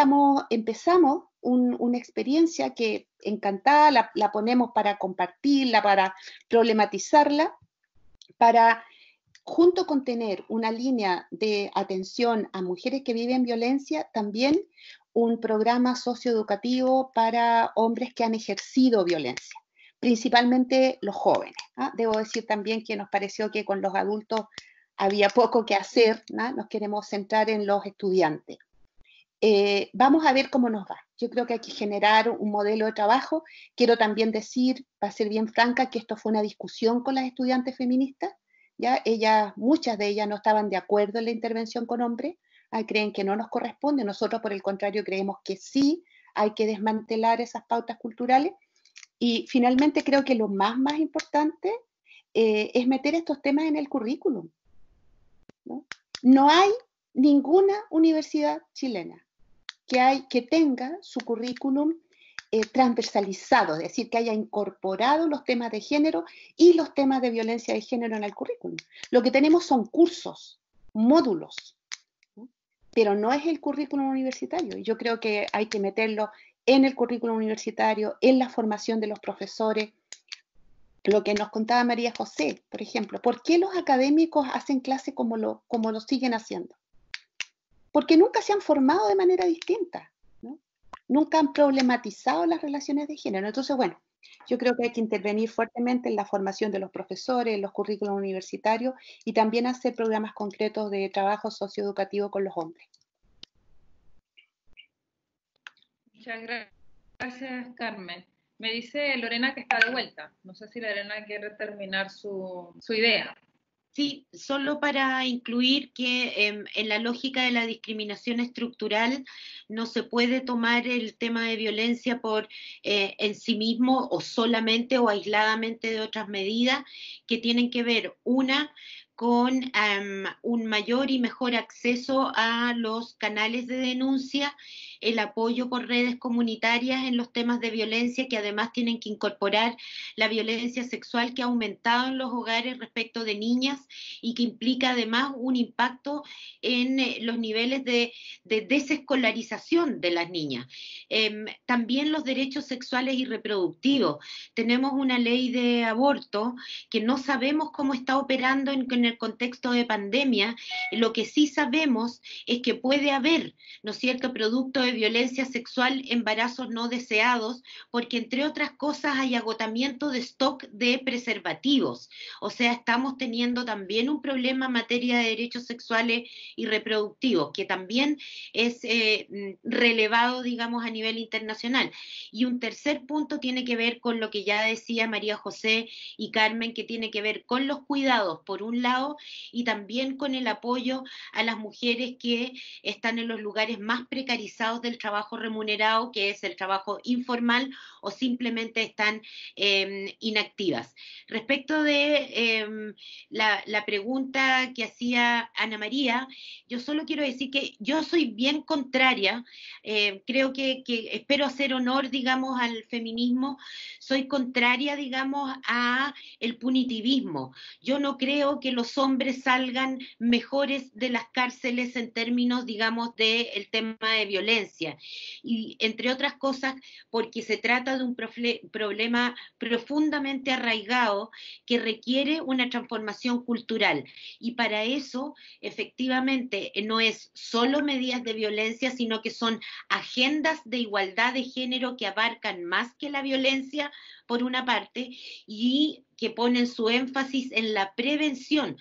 empezamos una experiencia que encantada la ponemos para compartirla, para problematizarla, para, junto con tener una línea de atención a mujeres que viven violencia, también un programa socioeducativo para hombres que han ejercido violencia, principalmente los jóvenes, ¿ah? Debo decir también que nos pareció que con los adultos había poco que hacer, ¿no? Nos queremos centrar en los estudiantes. Vamos a ver cómo nos va. Yo creo que hay que generar un modelo de trabajo. Quiero también decir, para ser bien franca, que esto fue una discusión con las estudiantes feministas, ¿ya? Muchas de ellas no estaban de acuerdo en la intervención con hombres, creen que no nos corresponde. Nosotros, por el contrario, creemos que sí hay que desmantelar esas pautas culturales. Y finalmente creo que lo más importante es meter estos temas en el currículum, ¿no? No hay ninguna universidad chilena que tenga su currículum transversalizado, es decir, que haya incorporado los temas de género y los temas de violencia de género en el currículum. Lo que tenemos son cursos, módulos, ¿no? Pero no es el currículum universitario. Y yo creo que hay que meterlo en el currículum universitario, en la formación de los profesores. Lo que nos contaba María José, por ejemplo, ¿por qué los académicos hacen clase como lo siguen haciendo? Porque nunca se han formado de manera distinta, ¿no? Nunca han problematizado las relaciones de género. Entonces, bueno, yo creo que hay que intervenir fuertemente en la formación de los profesores, en los currículos universitarios y también hacer programas concretos de trabajo socioeducativo con los hombres. Muchas gracias, Carmen. Me dice Lorena que está de vuelta. No sé si Lorena quiere terminar su idea. Sí, solo para incluir que en la lógica de la discriminación estructural no se puede tomar el tema de violencia por en sí mismo o solamente o aisladamente de otras medidas que tienen que ver, una, con un mayor y mejor acceso a los canales de denuncia, el apoyo por redes comunitarias en los temas de violencia, que además tienen que incorporar la violencia sexual que ha aumentado en los hogares respecto de niñas y que implica además un impacto en los niveles de desescolarización de las niñas. También los derechos sexuales y reproductivos. Tenemos una ley de aborto que no sabemos cómo está operando en en el contexto de pandemia, lo que sí sabemos es que puede haber, ¿no es cierto?, producto de violencia sexual, embarazos no deseados, porque entre otras cosas hay agotamiento de stock de preservativos. O sea, estamos teniendo también un problema en materia de derechos sexuales y reproductivos, que también es relevado, digamos, a nivel internacional. Y un tercer punto tiene que ver con lo que ya decía María José y Carmen, que tiene que ver con los cuidados, por un lado, y también con el apoyo a las mujeres que están en los lugares más precarizados del trabajo remunerado, que es el trabajo informal, o simplemente están inactivas. Respecto de la pregunta que hacía Ana María, yo solo quiero decir que yo soy bien contraria, creo que espero hacer honor, digamos, al feminismo, soy contraria, digamos, a el punitivismo. Yo no creo que los hombres salgan mejores de las cárceles en términos, digamos, del tema de violencia. Y entre otras cosas, porque se trata de un problema profundamente arraigado que requiere una transformación cultural. Y para eso, efectivamente, no es solo medidas de violencia, sino que son agendas de igualdad de género que abarcan más que la violencia, por una parte, y que ponen su énfasis en la prevención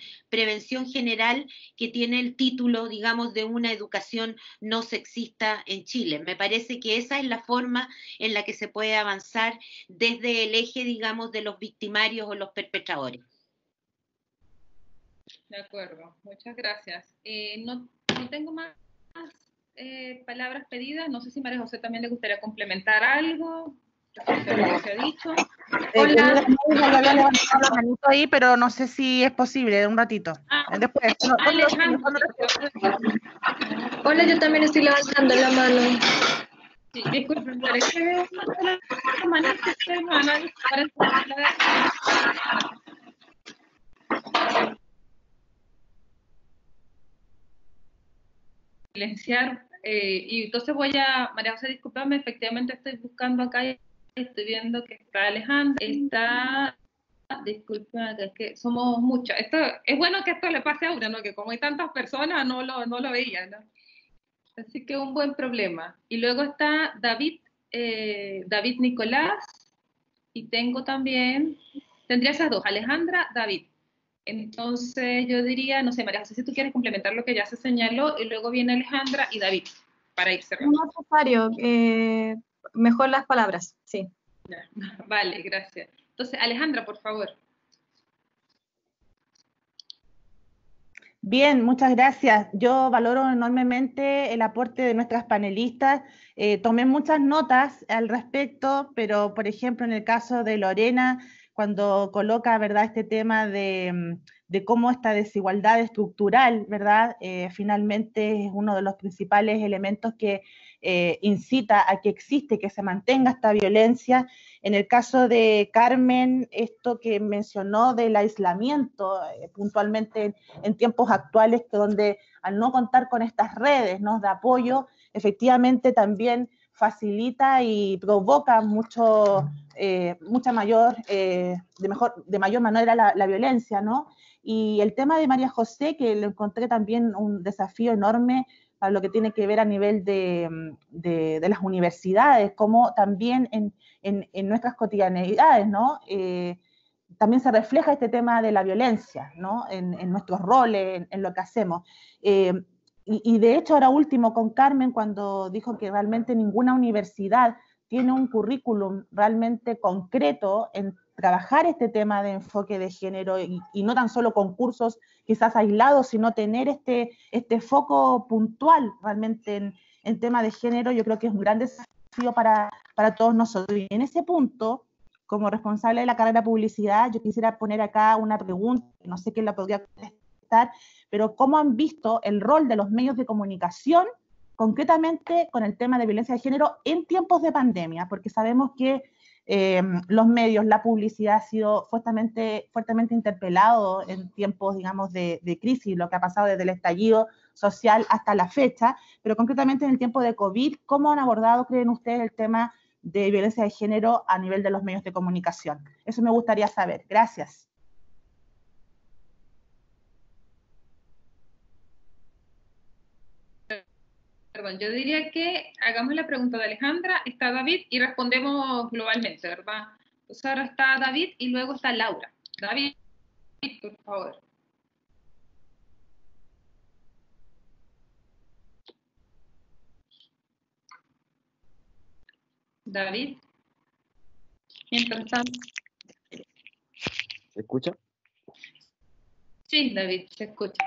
general, que tiene el título, digamos, de una educación no sexista en Chile. Me parece que esa es la forma en la que se puede avanzar desde el eje, digamos, de los victimarios o los perpetradores. De acuerdo, muchas gracias. No tengo más palabras pedidas. No sé si María José también le gustaría complementar algo. Lo que se ha dicho. Hola. Había levantado la manito ahí, pero no sé si es posible, un ratito. Después. Hola, yo también estoy levantando la mano. Sí, disculpen, parece una manita que no van a disparar. Silenciar, y entonces María José, discúlpame, efectivamente estoy buscando acá y estoy viendo que está Alejandra, disculpa, es que somos muchas. Esto es bueno que esto le pase a una, ¿no? Que como hay tantas personas no lo veía, ¿no? Así que un buen problema. Y luego está David Nicolás, y tengo también, tendría esas dos, Alejandra, David. Entonces yo diría, no sé, María José, si tú quieres complementar lo que ya se señaló, y luego viene Alejandra y David, para ir cerrando. No es necesario, mejor las palabras, sí. Vale, gracias. Entonces, Alejandra, por favor. Bien, muchas gracias. Yo valoro enormemente el aporte de nuestras panelistas. Tomé muchas notas al respecto, pero por ejemplo en el caso de Lorena, cuando coloca, ¿verdad?, este tema de cómo esta desigualdad estructural, ¿verdad?, finalmente es uno de los principales elementos que incita a que existe, que se mantenga esta violencia. En el caso de Carmen, esto que mencionó del aislamiento, puntualmente en tiempos actuales, que donde al no contar con estas redes, ¿no?, de apoyo, efectivamente también facilita y provoca de mayor manera la violencia, ¿no? Y el tema de María José, que lo encontré también un desafío enorme para lo que tiene que ver a nivel de las universidades, como también en nuestras cotidianidades, ¿no? También se refleja este tema de la violencia, ¿no?, en nuestros roles, en lo que hacemos. Y de hecho, ahora último con Carmen, cuando dijo que realmente ninguna universidad tiene un currículum realmente concreto en trabajar este tema de enfoque de género, y no tan solo con cursos quizás aislados, sino tener este foco puntual realmente en tema de género, yo creo que es un gran desafío para todos nosotros. Y en ese punto, como responsable de la carrera de publicidad, yo quisiera poner acá una pregunta, no sé quién la podría contestar, pero ¿cómo han visto el rol de los medios de comunicación concretamente con el tema de violencia de género en tiempos de pandemia? Porque sabemos que los medios, la publicidad ha sido fuertemente interpelado en tiempos, digamos, de crisis, lo que ha pasado desde el estallido social hasta la fecha, pero concretamente en el tiempo de COVID, ¿cómo han abordado, creen ustedes, el tema de violencia de género a nivel de los medios de comunicación? Eso me gustaría saber. Gracias. Perdón, yo diría que hagamos la pregunta de Alejandra, está David y respondemos globalmente, ¿verdad? Entonces ahora está David y luego está Laura. David, por favor. David. Mientras tanto. ¿Se escucha? Sí, David, se escucha.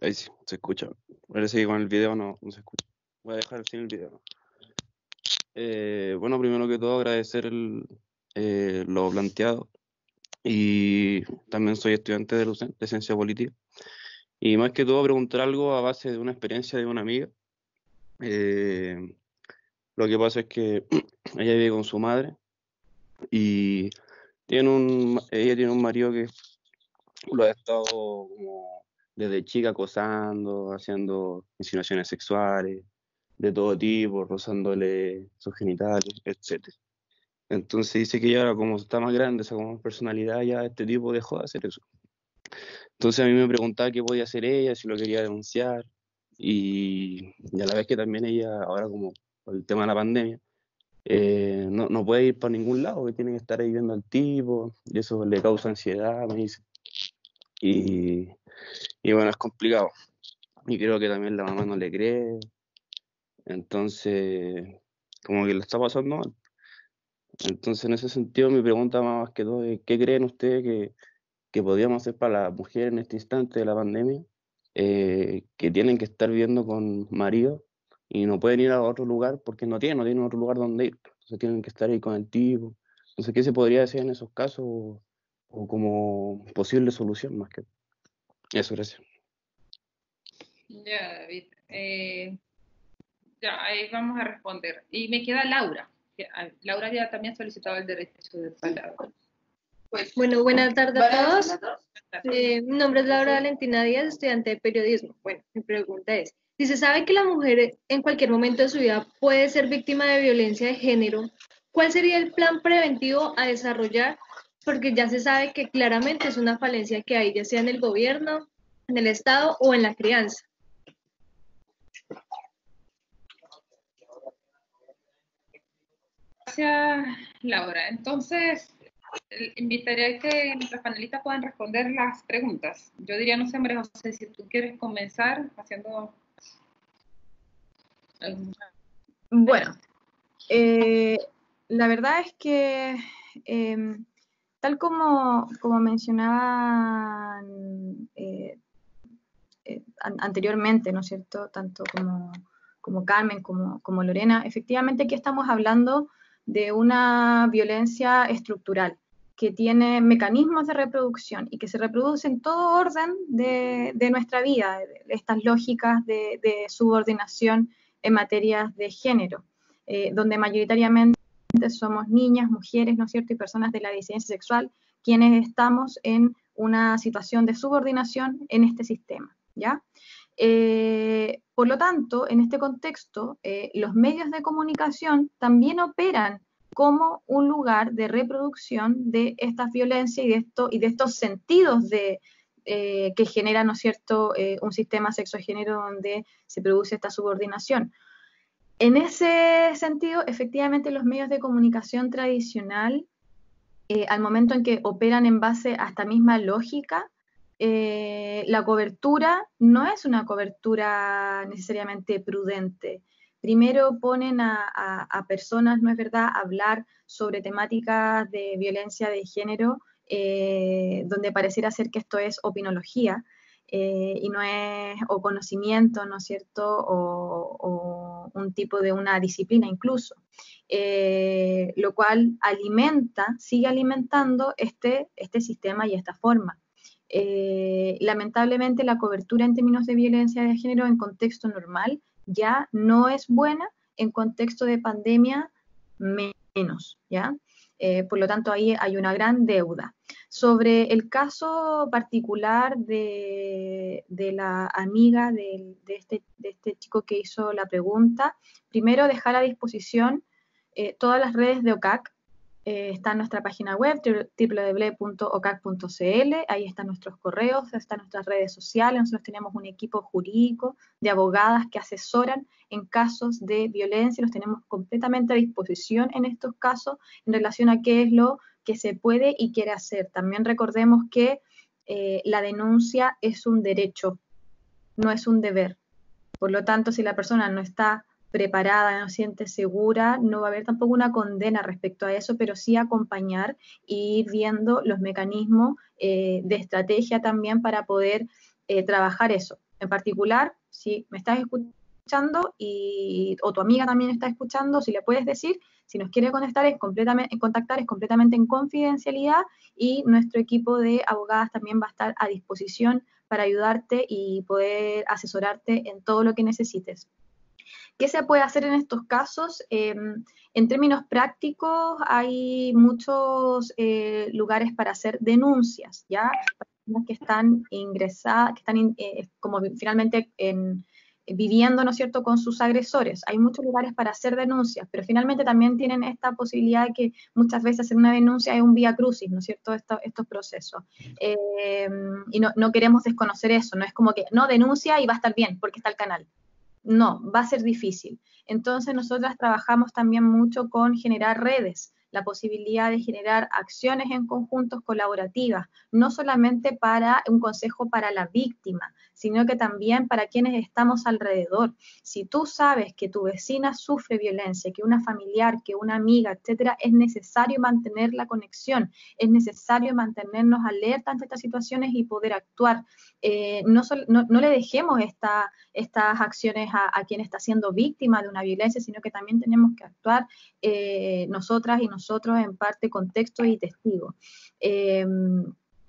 Ahí sí, se escucha. Parece que con el video no se escucha. Voy a dejar sin el video. Bueno, primero que todo agradecer lo planteado. Y también soy estudiante de LUCEN, de Ciencia Política. Y más que todo preguntar algo a base de una experiencia de una amiga. Lo que pasa es que ella vive con su madre y ella tiene un marido que lo ha estado como desde chica acosando, haciendo insinuaciones sexuales de todo tipo, rozándole sus genitales, etc. Entonces dice que ya como está más grande, o sea, como personalidad, ya este tipo dejó de hacer eso. Entonces a mí me preguntaba qué podía hacer ella, si lo quería denunciar, y a la vez que también ella, ahora como por el tema de la pandemia, no puede ir para ningún lado, que tiene que estar ahí viendo al tipo, y eso le causa ansiedad, me dice. Y bueno, es complicado. Y creo que también la mamá no le cree. Entonces, como que le está pasando mal. Entonces, en ese sentido, mi pregunta más que todo es, ¿qué creen ustedes que podríamos hacer para las mujeres en este instante de la pandemia? Que tienen que estar viviendo con marido y no pueden ir a otro lugar porque no tienen otro lugar donde ir. Entonces tienen que estar ahí con el tipo. Entonces, ¿qué se podría hacer en esos casos o como posible solución más que eso? Gracias. Ya, David. Ya, ahí vamos a responder. Y me queda Laura. Laura ya también solicitaba el derecho de palabra. Bueno, buenas tardes a todos. Mi nombre es Laura Valentina Díaz, estudiante de periodismo. Bueno, mi pregunta es, si se sabe que la mujer en cualquier momento de su vida puede ser víctima de violencia de género, ¿cuál sería el plan preventivo a desarrollar? Porque ya se sabe que claramente es una falencia que hay, ya sea en el gobierno, en el Estado o en la crianza. Gracias, Laura. Entonces, invitaría a que nuestros panelistas puedan responder las preguntas. Yo diría, no sé, María José, si tú quieres comenzar haciendo... Bueno, la verdad es que tal como mencionaban anteriormente, ¿no es cierto?, tanto como Carmen como Lorena, efectivamente aquí estamos hablando de una violencia estructural que tiene mecanismos de reproducción y que se reproduce en todo orden de nuestra vida, estas lógicas de subordinación en materias de género, donde mayoritariamente somos niñas, mujeres, ¿no es cierto?, y personas de la disidencia sexual quienes estamos en una situación de subordinación en este sistema, ¿ya? Por lo tanto, en este contexto, los medios de comunicación también operan como un lugar de reproducción de estas violencias y de estos sentidos que genera, ¿no es cierto?, un sistema sexogénero donde se produce esta subordinación. En ese sentido, efectivamente, los medios de comunicación tradicional, al momento en que operan en base a esta misma lógica, la cobertura no es una cobertura necesariamente prudente. Primero ponen a personas, ¿no es verdad?, a hablar sobre temáticas de violencia de género, donde pareciera ser que esto es opinología, y no es o conocimiento, ¿no es cierto?, o un tipo de una disciplina incluso, lo cual sigue alimentando este sistema y esta forma. Lamentablemente la cobertura en términos de violencia de género en contexto normal ya no es buena, en contexto de pandemia menos, ¿ya? Por lo tanto, ahí hay una gran deuda. Sobre el caso particular de la amiga de este chico que hizo la pregunta, primero dejar a disposición todas las redes de OCAC, está en nuestra página web, www.ocac.cl, ahí están nuestros correos, están nuestras redes sociales, nosotros tenemos un equipo jurídico de abogadas que asesoran en casos de violencia, los tenemos completamente a disposición en estos casos en relación a qué es lo que se puede y quiere hacer. También recordemos que la denuncia es un derecho, no es un deber. Por lo tanto, si la persona no está preparada, no se siente segura, no va a haber tampoco una condena respecto a eso, pero sí acompañar y ir viendo los mecanismos de estrategia también para poder trabajar eso. En particular, si me estás escuchando o tu amiga también está escuchando, si le puedes decir, si nos quiere contactar es completamente en confidencialidad, y nuestro equipo de abogadas también va a estar a disposición para ayudarte y poder asesorarte en todo lo que necesites. ¿Qué se puede hacer en estos casos? En términos prácticos, hay muchos lugares para hacer denuncias, ¿ya? Personas que están ingresadas, que están como finalmente viviendo, ¿no es cierto?, con sus agresores. Hay muchos lugares para hacer denuncias, pero finalmente también tienen esta posibilidad de que muchas veces hacer una denuncia es un vía crucis, ¿no es cierto?, estos procesos. Y no queremos desconocer eso, no es como que no denuncia y va a estar bien porque está el canal. No, va a ser difícil. Entonces nosotras trabajamos también mucho con generar redes, la posibilidad de generar acciones en conjuntos colaborativas, no solamente para un consejo para la víctima, sino que también para quienes estamos alrededor. Si tú sabes que tu vecina sufre violencia, que una familiar, que una amiga, etcétera, es necesario mantener la conexión, es necesario mantenernos alerta ante estas situaciones y poder actuar. No le dejemos estas acciones a quien está siendo víctima de una violencia, sino que también tenemos que actuar nosotras y nosotros en parte contexto y testigo.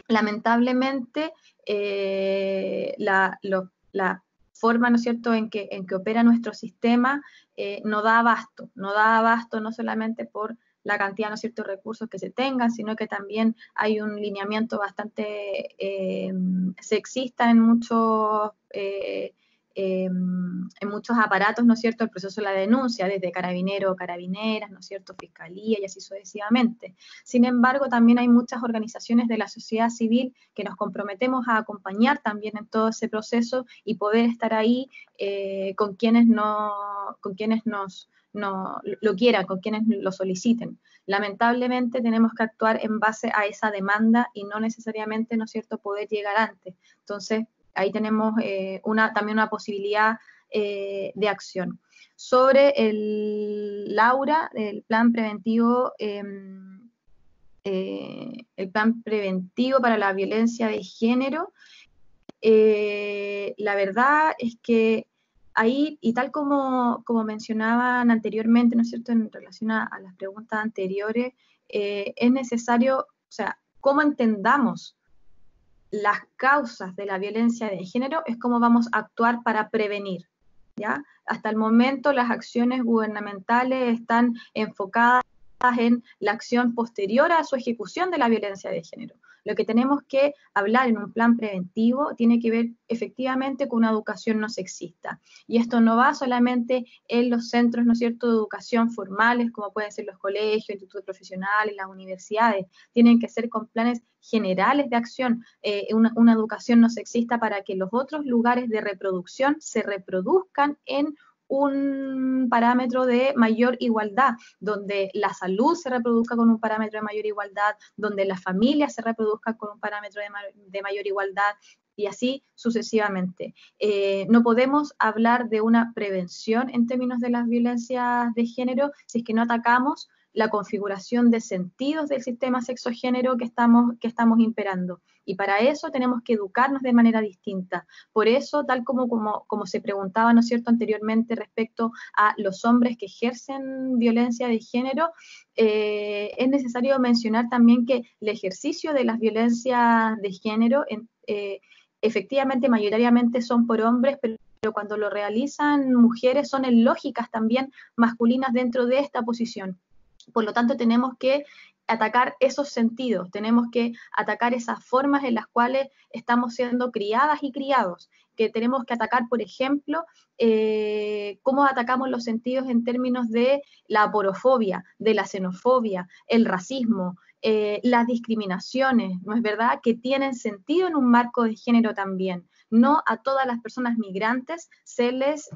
Lamentablemente, la forma, ¿no es cierto?, en que opera nuestro sistema no da abasto no solamente por la cantidad, ¿no es cierto?, de recursos que se tengan, sino que también hay un lineamiento bastante sexista en muchos aparatos, ¿no es cierto?, el proceso de la denuncia, desde carabinero o carabineras, ¿no es cierto?, fiscalía y así sucesivamente. Sin embargo, también hay muchas organizaciones de la sociedad civil que nos comprometemos a acompañar también en todo ese proceso y poder estar ahí con quienes lo quieran, con quienes lo soliciten. Lamentablemente tenemos que actuar en base a esa demanda y no necesariamente, ¿no es cierto?, poder llegar antes. Entonces, ahí tenemos también una posibilidad de acción. Sobre el plan preventivo, para la violencia de género, la verdad es que ahí, y tal como mencionaban anteriormente, ¿no es cierto?, en relación a las preguntas anteriores, es necesario, o sea, cómo entendamos las causas de la violencia de género es cómo vamos a actuar para prevenir, ¿ya? Hasta el momento las acciones gubernamentales están enfocadas en la acción posterior a su ejecución de la violencia de género. Lo que tenemos que hablar en un plan preventivo tiene que ver efectivamente con una educación no sexista. Y esto no va solamente en los centros, ¿no es cierto?, de educación formales, como pueden ser los colegios, institutos profesionales, las universidades. Tienen que ser con planes generales de acción, una educación no sexista para que los otros lugares de reproducción se reproduzcan en un parámetro de mayor igualdad, donde la salud se reproduzca con un parámetro de mayor igualdad, donde la familia se reproduzca con un parámetro de mayor igualdad, y así sucesivamente. No podemos hablar de una prevención en términos de las violencias de género si es que no atacamos la configuración de sentidos del sistema sexogénero que estamos imperando. Y para eso tenemos que educarnos de manera distinta. Por eso, tal como se preguntaba, ¿no es cierto?, anteriormente respecto a los hombres que ejercen violencia de género, es necesario mencionar también que el ejercicio de las violencias de género efectivamente, mayoritariamente son por hombres, pero cuando lo realizan mujeres son en lógicas también masculinas dentro de esta posición. Por lo tanto, tenemos que atacar esos sentidos, tenemos que atacar esas formas en las cuales estamos siendo criadas y criados, que tenemos que atacar, por ejemplo, cómo atacamos los sentidos en términos de la aporofobia, de la xenofobia, el racismo, las discriminaciones, ¿no es verdad?, que tienen sentido en un marco de género también. No a todas las personas migrantes se les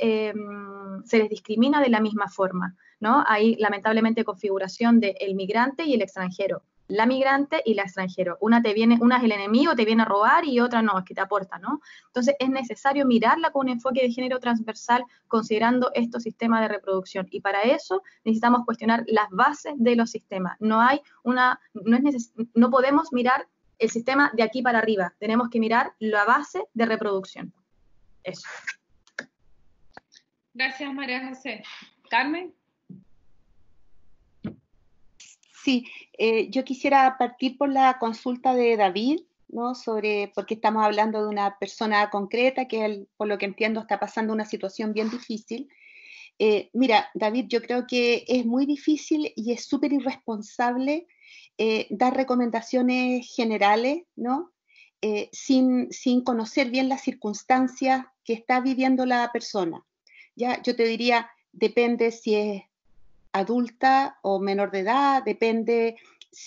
discrimina de la misma forma, ¿no? Hay lamentablemente configuración del migrante y el extranjero, la migrante y la extranjero. Una es el enemigo, te viene a robar, y otra no, es que te aporta, ¿no? Entonces es necesario mirarla con un enfoque de género transversal considerando estos sistemas de reproducción, y para eso necesitamos cuestionar las bases de los sistemas. No podemos mirar el sistema de aquí para arriba, tenemos que mirar la base de reproducción. Eso. Gracias, María José. Carmen. Sí, yo quisiera partir por la consulta de David, ¿no? Porque estamos hablando de una persona concreta que él, por lo que entiendo, está pasando una situación bien difícil. Mira, David, yo creo que es muy difícil y es súper irresponsable dar recomendaciones generales, ¿no? Sin conocer bien las circunstancias que está viviendo la persona. Ya, yo te diría, depende si es adulta o menor de edad, depende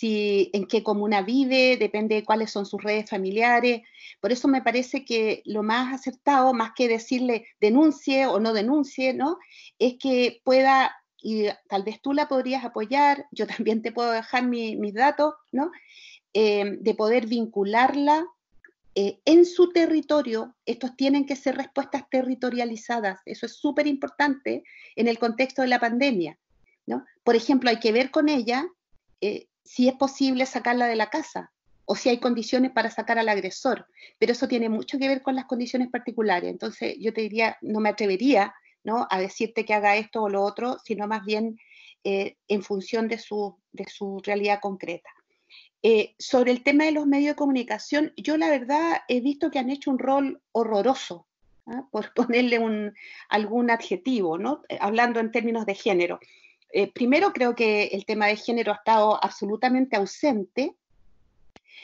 en qué comuna vive, depende de cuáles son sus redes familiares. Por eso me parece que lo más acertado, más que decirle denuncie o no denuncie, ¿no?, es que pueda, y tal vez tú la podrías apoyar, yo también te puedo dejar mis datos, ¿no?, de poder vincularla en su territorio. Estos tienen que ser respuestas territorializadas, eso es súper importante en el contexto de la pandemia, ¿no? Por ejemplo, hay que ver con ella si es posible sacarla de la casa o si hay condiciones para sacar al agresor, pero eso tiene mucho que ver con las condiciones particulares. Entonces yo te diría, no me atrevería, ¿no?, a decirte que haga esto o lo otro, sino más bien en función de su realidad concreta. Sobre el tema de los medios de comunicación, yo la verdad he visto que han hecho un rol horroroso, ¿ah?, por ponerle algún adjetivo, ¿no?, hablando en términos de género. Primero, creo que el tema de género ha estado absolutamente ausente,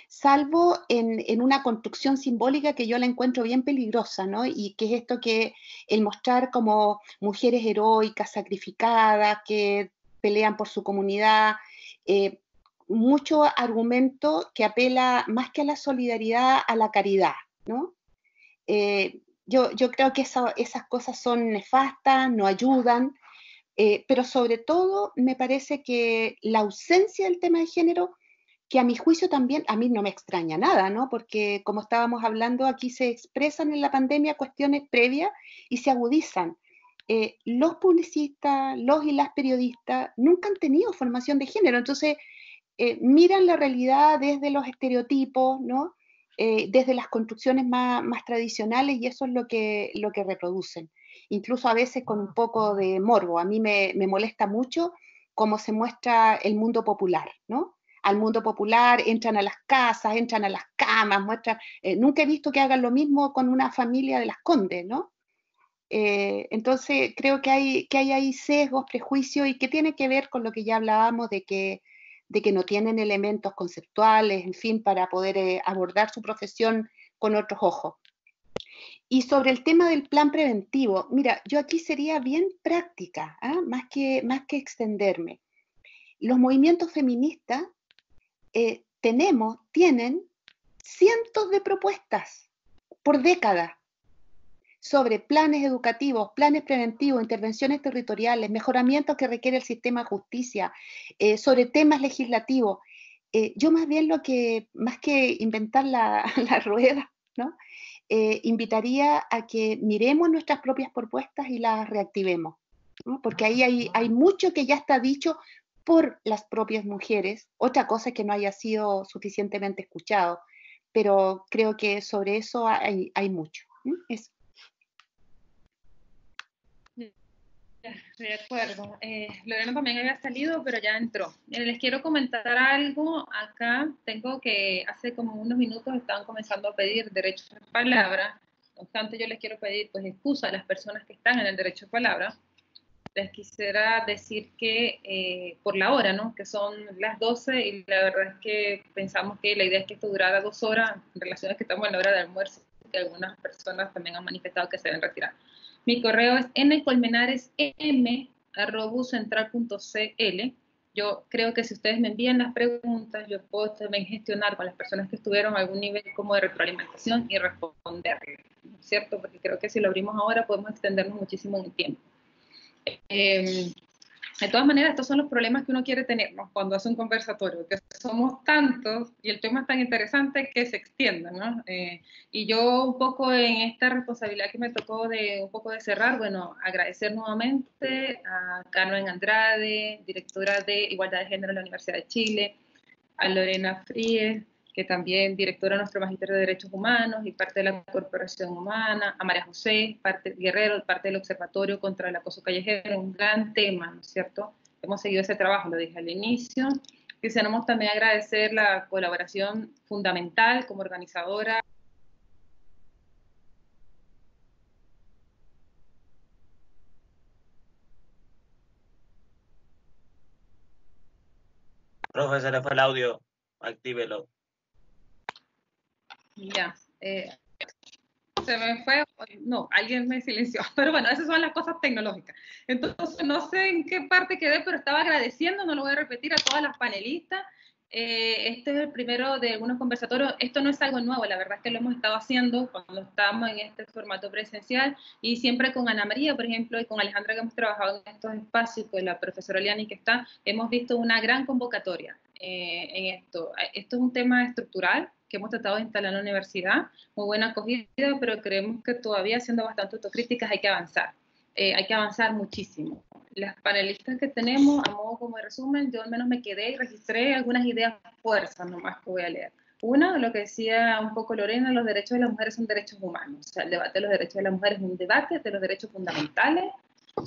salvo en una construcción simbólica que yo la encuentro bien peligrosa, ¿no?, y que es esto que el mostrar como mujeres heroicas, sacrificadas, que pelean por su comunidad, mucho argumento que apela más que a la solidaridad, a la caridad, ¿no? Yo creo que esas cosas son nefastas, no ayudan. Pero sobre todo me parece que la ausencia del tema de género, que a mi juicio también, a mí no me extraña nada, ¿no?, porque como estábamos hablando, aquí se expresan en la pandemia cuestiones previas y se agudizan. Los publicistas, los y las periodistas nunca han tenido formación de género, entonces miran la realidad desde los estereotipos, ¿no?, desde las construcciones más tradicionales, y eso es lo que reproducen. Incluso a veces con un poco de morbo. A mí me molesta mucho cómo se muestra el mundo popular, ¿no? Al mundo popular entran a las casas, entran a las camas, nunca he visto que hagan lo mismo con una familia de Las Condes, ¿no? Entonces creo que hay ahí sesgos, prejuicios, y que tiene que ver con lo que ya hablábamos de que no tienen elementos conceptuales, en fin, para poder abordar su profesión con otros ojos. Y sobre el tema del plan preventivo, mira, yo aquí sería bien práctica, ¿ah?, más que extenderme. Los movimientos feministas tienen cientos de propuestas por décadas sobre planes educativos, planes preventivos, intervenciones territoriales, mejoramientos que requiere el sistema de justicia, sobre temas legislativos. Yo más bien más que inventar la rueda, ¿no?, invitaría a que miremos nuestras propias propuestas y las reactivemos, ¿no?, porque ahí hay mucho que ya está dicho por las propias mujeres. Otra cosa es que no haya sido suficientemente escuchado, pero creo que sobre eso hay mucho. Eso. De acuerdo. Lorena también había salido, pero ya entró. Les quiero comentar algo acá. Tengo que hace como unos minutos estaban comenzando a pedir derecho de palabra. No obstante, yo les quiero pedir pues excusa a las personas que están en el derecho de palabra. les quisiera decir que por la hora, ¿no? Que son las 12 y la verdad es que pensamos que la idea es que esto durara 2 horas en relación a que estamos en la hora de almuerzo, que algunas personas también han manifestado que se deben retirar. Mi correo es ncolmenares.m@ucentral.cl. Yo creo que si ustedes me envían las preguntas, yo puedo también gestionar con las personas que estuvieron a algún nivel como de retroalimentación y responderles, ¿no es cierto? Porque creo que si lo abrimos ahora podemos extendernos muchísimo en el tiempo. De todas maneras, estos son los problemas que uno quiere tener, ¿no? Cuando hace un conversatorio, que somos tantos y el tema es tan interesante que se extienda, ¿no? Y yo un poco en esta responsabilidad que me tocó de un poco de cerrar, bueno, agradecer nuevamente a Carmen Andrade, directora de Igualdad de Género en la Universidad de Chile, a Lorena Fríes, que también directora de nuestro Magisterio de Derechos Humanos y parte de la Corporación Humana, a María José Guerrero, parte del Observatorio contra el Acoso Callejero, un gran tema, ¿no es cierto? Hemos seguido ese trabajo, lo dije al inicio. Quisiéramos también agradecer la colaboración fundamental como organizadora. Profe, se le fue el audio, actívelo. Ya, se me fue, no, alguien me silenció, pero bueno, esas son las cosas tecnológicas. Entonces, no sé en qué parte quedé, pero estaba agradeciendo, no lo voy a repetir, a todas las panelistas. Este es el primero de algunos conversatorios. Esto no es algo nuevo, la verdad es que lo hemos estado haciendo cuando estamos en este formato presencial y siempre con Ana María, por ejemplo, y con Alejandra, que hemos trabajado en estos espacios, con la profesora Liani que está, hemos visto una gran convocatoria en esto. Esto es un tema estructural que hemos tratado de instalar en la universidad, muy buena acogida, pero creemos que todavía siendo bastante autocríticas hay que avanzar muchísimo. Las panelistas que tenemos, a modo como de resumen, yo al menos me quedé y registré algunas ideas fuerzas nomás que voy a leer. Una, lo que decía un poco Lorena, los derechos de las mujeres son derechos humanos. O sea, el debate de los derechos de las mujeres es un debate de los derechos fundamentales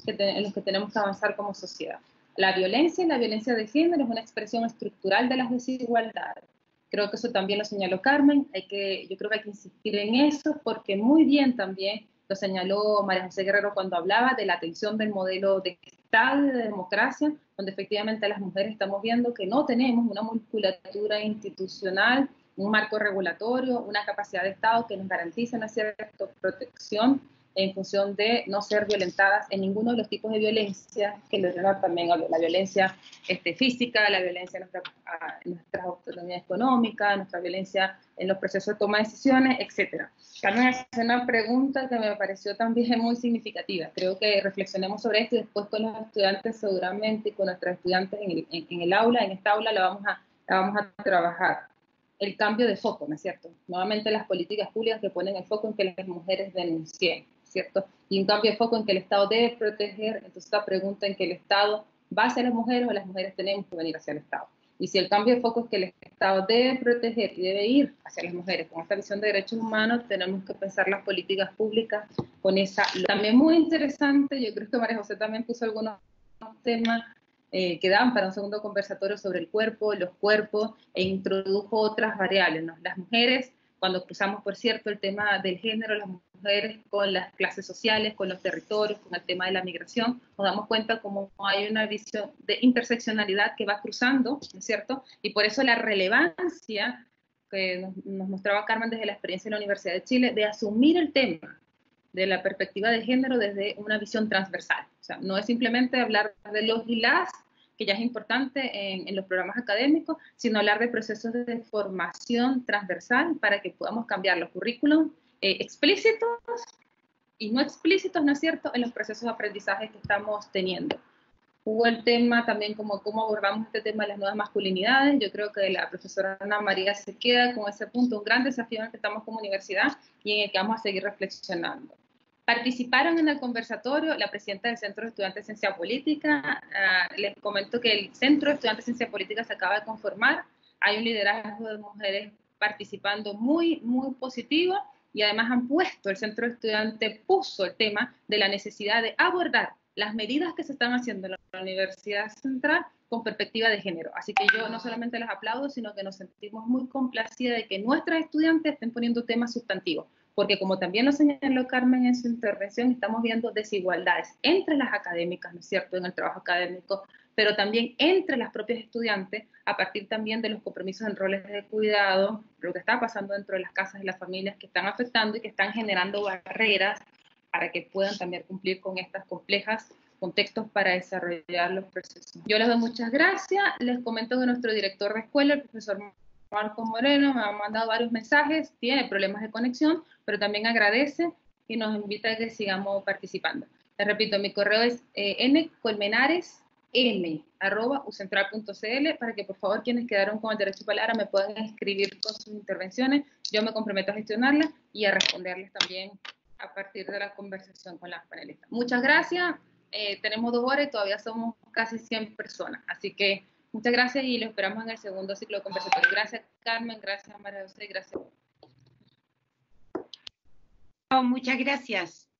en los que tenemos que avanzar como sociedad. La violencia y la violencia de género es una expresión estructural de las desigualdades. Creo que eso también lo señaló Carmen. Yo creo que hay que insistir en eso porque muy bien también lo señaló María José Guerrero cuando hablaba de la atención del modelo de Estado y de democracia, donde efectivamente las mujeres estamos viendo que no tenemos una musculatura institucional, un marco regulatorio, una capacidad de Estado que nos garantice una cierta protección en función de no ser violentadas en ninguno de los tipos de violencia que Lorena también habló, la violencia física, la violencia en nuestra autonomía económica, nuestra violencia en los procesos de toma de decisiones, etc. Carmen hace una pregunta que me pareció también muy significativa. Creo que reflexionemos sobre esto y después con los estudiantes seguramente y con nuestros estudiantes en el aula, en esta aula la vamos a trabajar. El cambio de foco, ¿no es cierto? Nuevamente las políticas públicas que ponen el foco en que las mujeres denuncien, ¿cierto? Y un cambio de foco en que el Estado debe proteger, entonces esta pregunta en que el Estado va hacia las mujeres o las mujeres tenemos que venir hacia el Estado. Y si el cambio de foco es que el Estado debe proteger y debe ir hacia las mujeres con esta visión de derechos humanos, tenemos que pensar las políticas públicas con esa. También muy interesante, yo creo que María José también puso algunos temas que dan para un segundo conversatorio sobre el cuerpo, los cuerpos, e introdujo otras variables, ¿no? Las mujeres, cuando cruzamos, por cierto, el tema del género, las mujeres con las clases sociales, con los territorios, con el tema de la migración, nos damos cuenta cómo hay una visión de interseccionalidad que va cruzando, ¿no es cierto? Y por eso la relevancia que nos mostraba Carmen desde la experiencia de la Universidad de Chile, de asumir el tema de la perspectiva de género desde una visión transversal. O sea, no es simplemente hablar de los y las, que ya es importante en los programas académicos, sino hablar de procesos de formación transversal para que podamos cambiar los currículums explícitos y no explícitos, ¿no es cierto?, en los procesos de aprendizaje que estamos teniendo. Hubo el tema también como cómo abordamos este tema de las nuevas masculinidades. Yo creo que la profesora Ana María se queda con ese punto, un gran desafío en el que estamos como universidad y en el que vamos a seguir reflexionando. Participaron en el conversatorio la presidenta del Centro de Estudiantes de Ciencia Política. Les comento que el Centro de Estudiantes de Ciencia Política se acaba de conformar. Hay un liderazgo de mujeres participando muy, muy positivo y además el Centro de Estudiantes puso el tema de la necesidad de abordar las medidas que se están haciendo en la Universidad Central con perspectiva de género. Así que yo no solamente les aplaudo, sino que nos sentimos muy complacidas de que nuestras estudiantes estén poniendo temas sustantivos, porque como también lo señaló Carmen en su intervención, estamos viendo desigualdades entre las académicas, ¿no es cierto?, en el trabajo académico, pero también entre las propias estudiantes, a partir también de los compromisos en roles de cuidado, lo que está pasando dentro de las casas y las familias que están afectando y que están generando barreras para que puedan también cumplir con estas complejas contextos para desarrollar los procesos. Yo les doy muchas gracias, les comento que nuestro director de escuela, el profesor Marco Moreno, me ha mandado varios mensajes, tiene problemas de conexión, pero también agradece y nos invita a que sigamos participando. Les repito, mi correo es ncolmenares.m@ucentral.cl para que por favor quienes quedaron con el derecho de palabra me puedan escribir con sus intervenciones. Yo me comprometo a gestionarlas y a responderles también a partir de la conversación con las panelistas. Muchas gracias. Tenemos 2 horas y todavía somos casi 100 personas. Así que muchas gracias y lo esperamos en el segundo ciclo de conversatorio. Gracias, Carmen. Gracias, María José. Gracias. Muchas gracias.